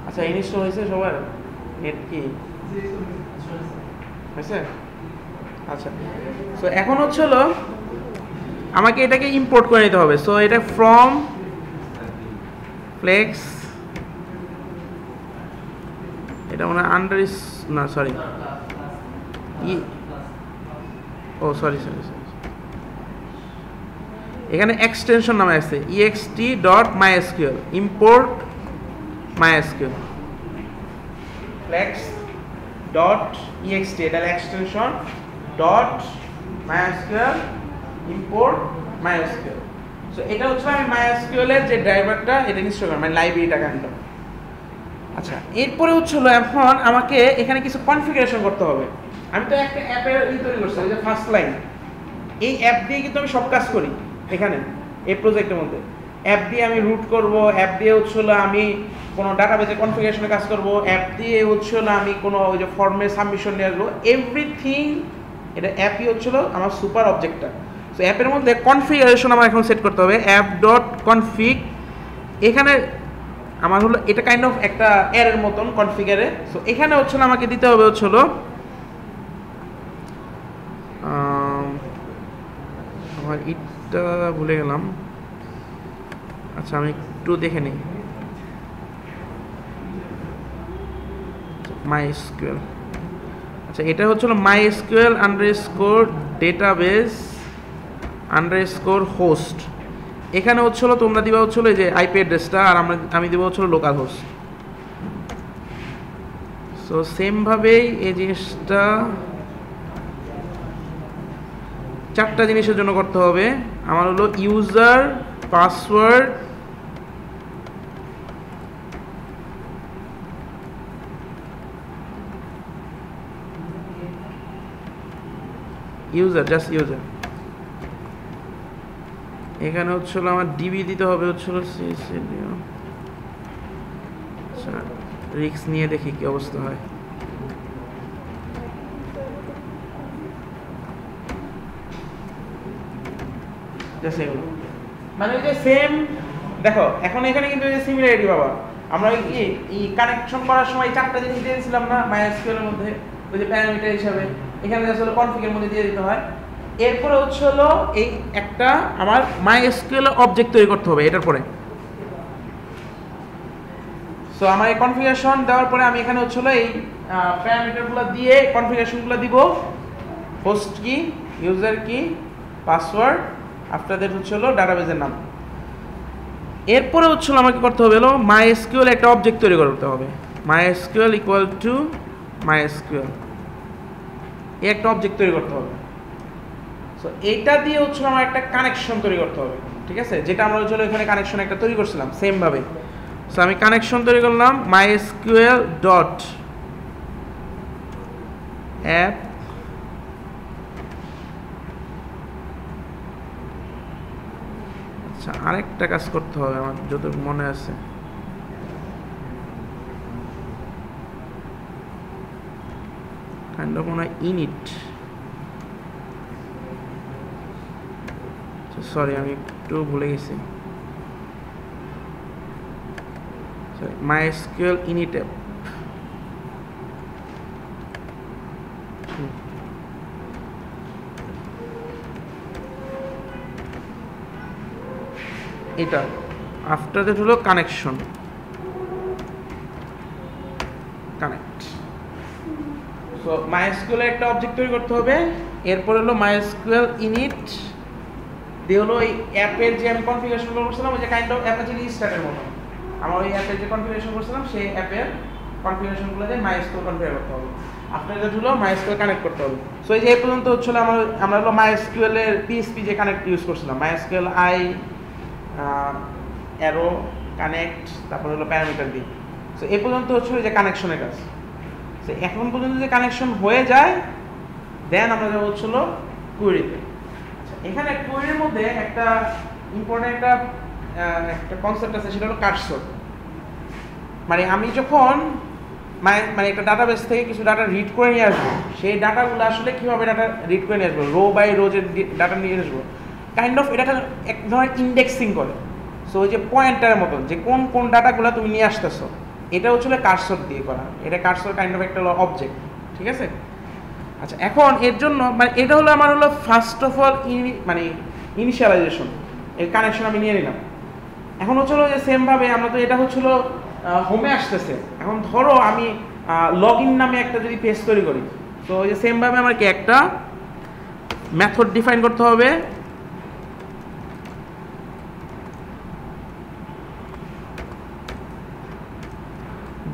আচ্ছা, ইনস্টল হয়েছে সবার? নেট কি হয়েছে? আচ্ছা, সো এখন হলো আমাকে এটাকে ইম্পোর্ট করে নিতে হবে। সো এটা ফ্রম ফ্লেক্স, এটা মানে আন্ডার না সরি ও সরি, এখানে এক্সটেনশন নামে আছে ext.mysql, ইম্পোর্ট MySQL flex.ext, এটা extension .mysql import MySQL। So এটা হচ্ছে আমি MySQL এর যে ড্রাইভারটা এটা ইনস্টল করব, মানে লাইব্রেরিটা কানেক্ট। আচ্ছা, এরপরে হলো এখন আমাকে এখানে কিছু কনফিগারেশন করতে হবে। আমি তো একটা অ্যাপের তৈরি করছি, ওই যে ফার্স্ট লাইন এই অ্যাপ দিয়ে কিন্তু আমি সব কাজ করি এখানে এই প্রজেক্টের মধ্যে। অ্যাপ দিয়ে আমি রুট করব, অ্যাপ দিয়ে হচ্ছিল আমি কোনো ডাটাবেজে কনফিগারেশনে কাজ করব, অ্যাপ দিয়ে হচ্ছিল আমি কোনো ওই যে ফর্মে সাবমিশন নিয়ে আসবো, এভরিথিং এটা অ্যাপই হচ্ছিল আমার সুপার অবজেক্টটা। সো অ্যাপের মধ্যে কনফিগারেশন আমার এখন সেট করতে হবে, অ্যাপ ডট কনফিগ। এখানে আমার হলো এটা কাইন্ড অফ একটা এর মতন কনফিগারে। সো এখানে হচ্ছিল আমাকে দিতে হবে হচ্ছিল আমার এটা ভুলে গেলাম, আচ্ছা আমি একটু দেখে নিই। MySQL, আচ্ছা এটা হচ্ছিল MySQL underscore database underscore host. এখানে হচ্ছিল তোমরা দিবা হচ্ছিল এই যে আইপি অ্যাড্রেসটা, আর আমি দিব হচ্ছিল লোকাল হোস্ট। সো সেম ভাবেই এই জিনিসটা 4টা জিনিসের জন্য করতে হবে। আমার হলো user, password, user, just user. এখানে হচ্ছিল আমার ডিবি দিতে হবে হচ্ছিল আচ্ছা রিক্স নিয়ে দেখি কি অবস্থা হয়। মানে ওই যে সেম দেখো এখন এখানে কিন্তু সিমিলারিটি বাবা, আমরা ওই কি এই কানেকশন করার সময় 4টা জিনিস দিয়েছিলাম না MySQL এর মধ্যে, ওই যে প্যারামিটার হিসাবে এখানে আসলে কনফিগের মধ্যে দিয়ে দিতে হয়। এরপরে হচ্ছে হলো এই একটা আমার MySQL অবজেক্ট তৈরি করতে হবে এটার পরে। সো আমার এই কনফিগারেশন দেওয়ার পরে আমি এখানে হচ্ছে হলো এই প্যারামিটারগুলো দিয়ে কনফিগারেশনগুলো দিব, হোস্ট কি, ইউজার কি, পাসওয়ার্ড, আফটার দ্যাট হচ্ছে হলো ডাটাবেজের নাম। এরপরে হচ্ছে আমাকে করতে হবে হলো MySQL একটা অবজেক্ট তৈরি করতে হবে, MySQL ইকুয়াল টু MySQL, এই একটা অবজেক্ট তৈরি করতে হবে। সো এইটা দিয়ে হচ্ছে আমার একটা কানেকশন তৈরি করতে হবে, ঠিক আছে, যেটা আমরা হচ্ছে এখানে কানেকশন একটা তৈরি করছিলাম সেম ভাবে। সো আমি কানেকশন তৈরি করলাম MySQL ডট অ্যাপ, আচ্ছা আরেকটা কাজ করতে হবে আমার যত মনে আছে, কাইন্ড অফ মনে হয় ইনিট, সরি আমি একটু ভুলে গেছি, MySQL init app, এটা আফটার দ্যাট হলো কানেকশন, কানেক্ট। সো MySQL এর একটা অবজেক্ট তৈরি করতে হবে, এরপর হলো MySQL init দিয়ে হলো এই অ্যাপের যে আমি কনফিগারেশন করছিলাম ওই যে কাইন্ড অফ অ্যাপাচি রিস্টার্টের মতো, আমার ওই অ্যাপের যে কনফিগারেশন করছিলাম সেই অ্যাপের কনফিগারেশনগুলো দিয়ে MySQL কনফিগার করতে হবে, আফটার দ্যাট হলো MySQL কানেক্ট করতে হবে। সো এই যে এই পর্যন্ত হচ্ছিল আমরা হলো MySQL এর PHP যে কানেক্ট ইউজ করছিলাম, MySQL i অ্যারো কানেক্ট, তারপর হলো প্যারামিটার দিয়ে। সো এই পর্যন্ত হচ্ছিল যে কানেকশনের কাজ। সো এখন পর্যন্ত যে কানেকশন হয়ে যায় দেন আমরা যাবো হচ্ছিল কুয়েরিতে। এখানে কোয়েরির মধ্যে একটা ইম্পর্টেন্ট একটা কনসেপ্ট আছে, সেটা হলো কার্সর। মানে আমি যখন মানে একটা ডাটাবেস থেকে কিছু ডাটা রিড করে নিয়ে আসবো, সেই ডাটাগুলো আসলে কীভাবে ডাটা রিড করে নিয়ে আসবো, রো বাই রো যে ডাটা নিয়ে আসবো, কাইন্ড অফ এটা এক ধরনের ইন্ডেক্সিং করে। সো ওই যে পয়েন্টারের মতন যে কোন কোন ডাটাগুলো তুমি নিয়ে আসতেছো, এটা হচ্ছিল কার্সর দিয়ে করা, এটা কার্সর কাইন্ড অফ একটা অবজেক্ট, ঠিক আছে। আচ্ছা এখন এর জন্য মানে এটা হলো আমার হলো ফার্স্ট অফ অল মানে ইনিশিয়ালাইজেশন, এর কানেকশন আমি নিয়ে নিলাম। এখন হচ্ছিল যে সেমভাবে আমরা তো এটা হচ্ছিল হোমে আসতেছে, এখন ধরো আমি লগ ইন নামে একটা যদি পেজ তৈরি করি, তো ওই যে সেমভাবে আমাকে একটা মেথড ডিফাইন করতে হবে,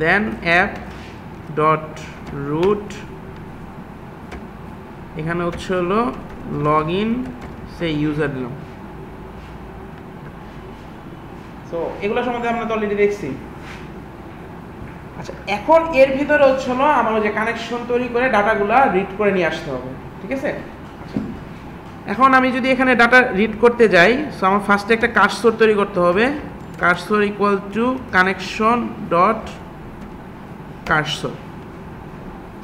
দেন অ্যাপ ডট রুট, এখানে হচ্ছে হলো লগ ইন সেই ইউজার দিলাম। সো এগুলো সম্বন্ধে আমরা তো অলরেডি দেখছি। আচ্ছা এখন এর ভিতরে হচ্ছে হলো আমার যে কানেকশন তৈরি করে ডাটাগুলো রিড করে নিয়ে আসতে হবে, ঠিক আছে। আচ্ছা এখন আমি যদি এখানে ডাটা রিড করতে যাই, সো আমার ফার্স্টে একটা কার্সর তৈরি করতে হবে। Cursor equal to connection dot cursor.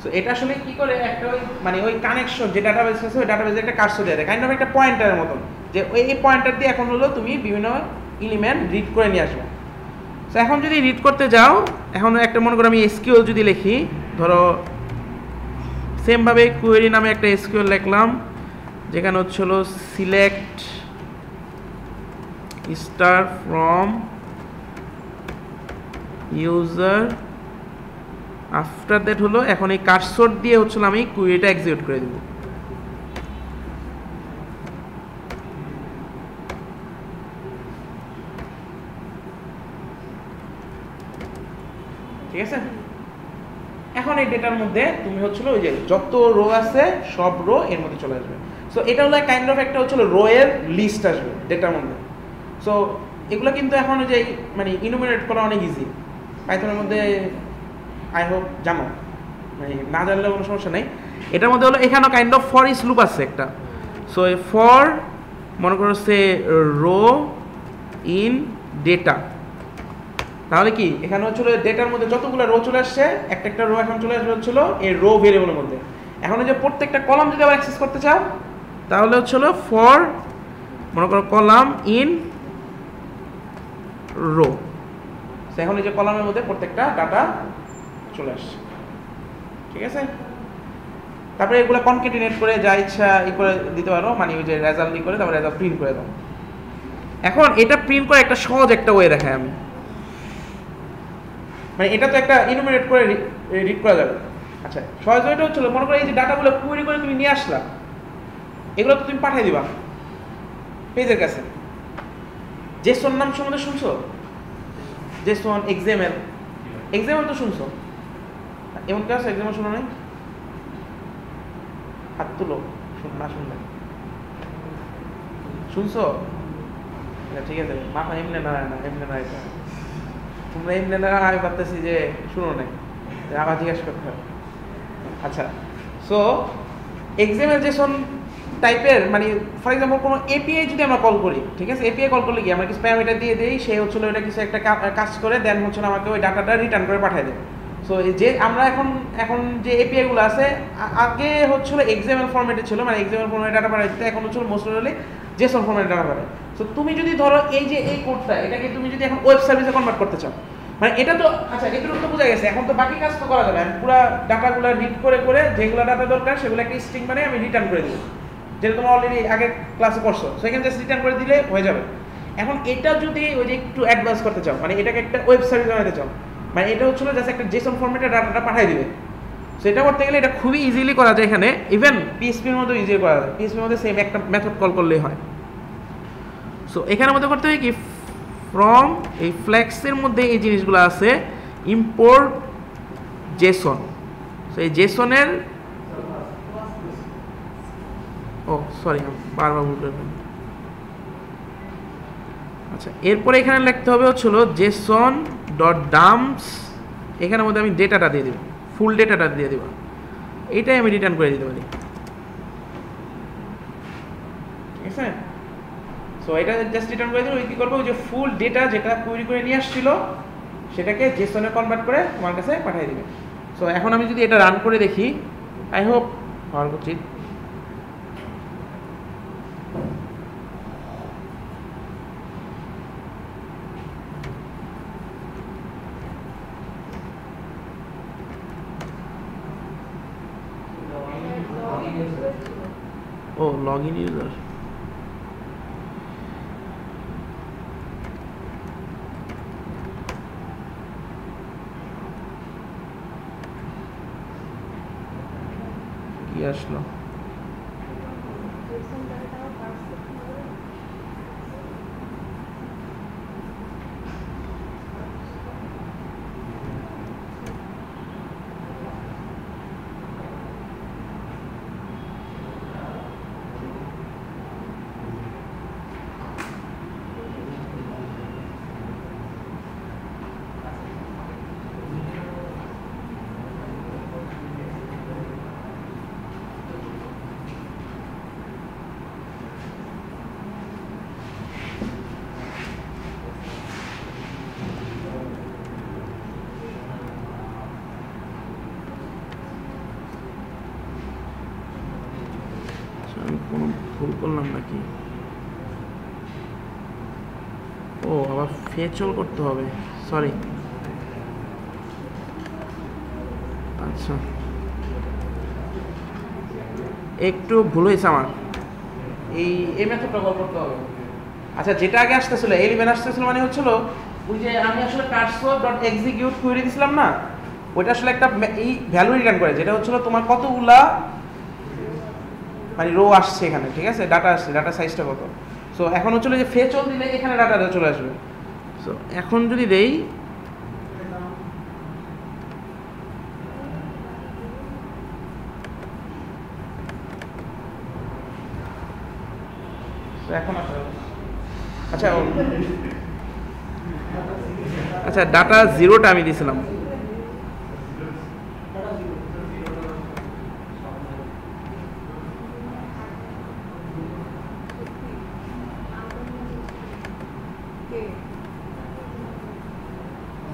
So এটা আসলে কি করে একটা ওই মানে ওই কানেকশন যে ডাটাবেস আছে ওই ডাটাবেসে একটা কার্সর দেয়, কাইন্ড অফ একটা পয়েন্টারের মতন, যে ওই পয়েন্টার দিয়ে এখন হলো তুমি বিভিন্ন এলিমেন্ট রিড করে নিয়ে আসবে। সো এখন যদি রিড করতে যাও, এখন একটা মনে করো আমি এসকিউএল যদি লিখি, ধরো সেমভাবে কোয়েরি নামে একটা এসকিউএল লিখলাম, যেখানে হচ্ছিল select star from user, after that হলো এখন এই কার্সর দিয়ে হচ্ছিল আমি কোয়েরিটা এক্সিকিউট করে দেব। ঠিক আছে, এখন এই ডেটার মধ্যে তুমি হচ্ছিল ওই যে যত রো আছে সব রো এর মধ্যে চলে আসবে। সো এটা হলো কাইন্ড অফ একটা হচ্ছিল রো এর লিস্ট আসবে ডেটার মধ্যে। সো এগুলো কিন্তু এখন ওই যে মানে ইনুমিনেট করা অনেক ইজি পাইথনের মধ্যে, আই হোপ জানো, মানে না জানলে কোনো সমস্যা নেই। এটার মধ্যে হলো এখানেও kind of for is loop আছে একটা। সো ফর মনে করো সে রো ইন ডেটা, তাহলে কি এখানে হচ্ছিল ডেটার মধ্যে যতগুলো রো চলে আসছে একটা একটা রো এখন চলে আসবে হচ্ছিল এই রো ভেরিয়েবলের মধ্যে। এখন যে প্রত্যেকটা কলাম যদি আবার অ্যাক্সেস করতে চাও তাহলে হচ্ছিল ফর মনে করো কলাম ইন রো, এখন এই যে কলামের মধ্যে প্রত্যেকটা ডাটা চলে আসছে। ঠিক আছে, তারপরে এগুলো কনকেটিনেট করে যা ইচ্ছা ই করে দিতে পারো, মানে ওই যে রেজাল্ট ই করে তারপরে রেজাল্ট প্রিন্ট করে দাও। এখন এটা প্রিন্ট করে একটা সহজ একটা ওয়ে দেখাই আমি, মানে এটা তো একটা ইনুমিনেট করে রিড করা যাবে। আচ্ছা, সহজ ওয়েটা হচ্ছিল মনে করো এই যে ডাটাগুলো কোয়েরি করে তুমি নিয়ে আসলা, এগুলো তো তুমি পাঠিয়ে দিবা পেজের কাছে। জেসন নাম সম্বন্ধে শুনছো? জেসন, এক্সএমএল, এক্সএমএল তো শুনছো, এমন কেউ আছে এক্সএমএল শোনো নাই? হাত তুলো না শুনলে। শুনছো? ঠিক আছে, মাথা এমনি না এমনি না, এটা তোমরা এমনি না, আমি ভাবতেছি যে শুনো নাই, আবার জিজ্ঞাসা করতে হবে। আচ্ছা, সো এক্সএমএল জেসন টাইপের মানে ফর এক্সাম্পল কোনো এপিআই যদি আমরা কল করি, ঠিক আছে, এপিআই কল করলে কি আমরা কিছু প্যারামিটার দিয়ে দিই, সে হচ্ছিল ওইটা কিছু একটা কাজ করে দেন হচ্ছিল আমাকে ওই ডাটাটা রিটার্ন করে পাঠিয়ে দেবে। সো যে আমরা এখন যে এপিআইগুলো আছে আগে হচ্ছিল এক্সএমএল ফরম্যাটে ছিল, মানে এক্সএমএল ফরম্যাটে ডাটা পাঠাই দিতে, এখন হচ্ছিল মোস্ট প্রবাবলি জেসন ফরম্যাটে ডাটা পাঠায়। সো তুমি যদি ধরো এই যে এই কোডটা এটাকে তুমি যদি এখন ওয়েব সার্ভিসে কনভার্ট করতে চাও, মানে এটা তো আচ্ছা এগুলো তো বোঝা গেছে, এখন তো বাকি কাজ তো করা যাবে। আমি পুরো ডাটাগুলো রিড করে করে যেগুলো ডাটা দরকার সেগুলো একটা স্ট্রিং বানিয়ে আমি রিটার্ন করে দেবো, যেটা তোমরা অলরেডি আগের ক্লাসে পড়ছো, সেখানে জাস্ট রিটার্ন করে দিলে হয়ে যাবে। এখন এটা যদি ওই যে একটু অ্যাডভান্স করতে চাও, মানে এটাকে একটা ওয়েব সার্ভিস বানাতে চাও, মানে এটা হচ্ছিল জাস্ট একটা জেসন ফরম্যাটে ডাটাটা পাঠিয়ে দিবে। সেটা করতে গেলে এটা খুবই ইজিলি করা যায়, এখানে ইভেন পিএসপির মধ্যে ইজি করা যায়, পিএসপির মধ্যে সেম একটা মেথড কল করলেই হয়। সো এখানের মধ্যে করতে হয় কি, ফ্রম এই ফ্লেক্সের মধ্যে এই জিনিসগুলো আছে, ইম্পোর্ট জেসন। সো এই জেসনের সরি বারবার ভুল করে ফেলি। আচ্ছা, এরপরে এখানে লিখতে হবে হচ্ছিল জেসন ডট ডাম্পস, এখানের মধ্যে আমি ডেটাটা দিয়ে দিব, ফুল ডেটাটা দিয়ে দিব, এইটাই আমি রিটার্ন করে দিতে পারি। ঠিক আছে, সো এটা জাস্ট রিটার্ন করে দিব। ওই কী করবো, ওই যে ফুল ডেটা যেটা কোয়েরি করে নিয়ে আসছিল সেটাকে জেসনে কনভার্ট করে তোমার কাছে পাঠিয়ে দিবে। সো এখন আমি যদি এটা রান করে দেখি, আই হোপ হওয়ার উচিত। ও লগ ইন ইউজার, কি আসলো? ভুল করলাম নাকি? ও আবার ফেচল করতে হবে, সরি। আচ্ছা, একটু ভুল হয়েছে আমার, এই মেথডটা কল করতে হবে। আচ্ছা, যেটা আগে আসতেছিল এলিমেন্ট আসতেছিল মানে হচ্ছিল ওই যে আমি আসলে কার্সর ডট এক্সিকিউট কুয়েরি দিছিলাম না, ওইটা আসলে একটা এই ভ্যালু রিটার্ন করে, যেটা হচ্ছিল তোমার কতগুলা মানে রো আসছে এখানে, ঠিক আছে, ডাটা আসছে, ডাটা সাইজটা কত। সো এখন হচ্ছিল যে ফেচল দিলে এখানে ডাটাটা চলে আসবে। সো এখন যদি দেই, এখন আচ্ছা আচ্ছা ডাটা জিরোটা আমি দিয়েছিলাম।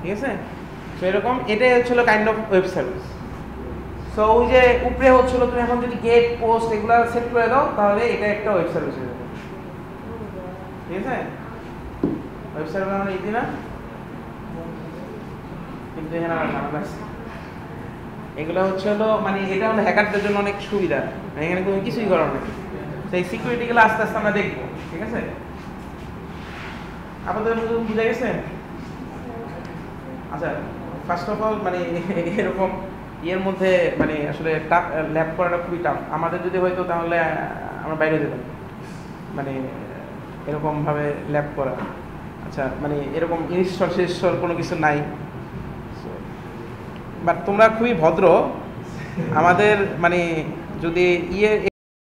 ঠিক আছে, তো এরকম এটাই হচ্ছিল kind of web service. So ওই যে উপরে হচ্ছিল তুমি এখন যদি গেট পোস্ট এগুলা সেট করে দাও তাহলে এটা একটা ওয়েব সার্ভিস হয়ে যাবে। ঠিক আছে, ওয়েব সার্ভিস আমার ইজি না, কিন্তু এখানে আমার ঝামেলা আছে। এগুলো হচ্ছে হলো মানে এটা হলো হ্যাকারদের জন্য অনেক সুবিধা, এখানে কোনো কিছুই করার নেই। তো এই সিকিউরিটিগুলো আস্তে আস্তে আমরা দেখবো, ঠিক আছে। আপনাদের বুঝে গেছে? আচ্ছা, ফার্স্ট অফ অল মানে এরকম ইয়ের মধ্যে মানে আসলে টাফ, ল্যাব করাটা খুবই টাফ। আমাদের যদি হয়তো তাহলে আমরা বাইরে যেতাম, মানে এরকমভাবে ল্যাব করা। আচ্ছা, মানে এরকম ইনস্টল কোনো কিছু নাই। বাট তোমরা খুবই ভদ্র, আমাদের মানে যদি ইয়ে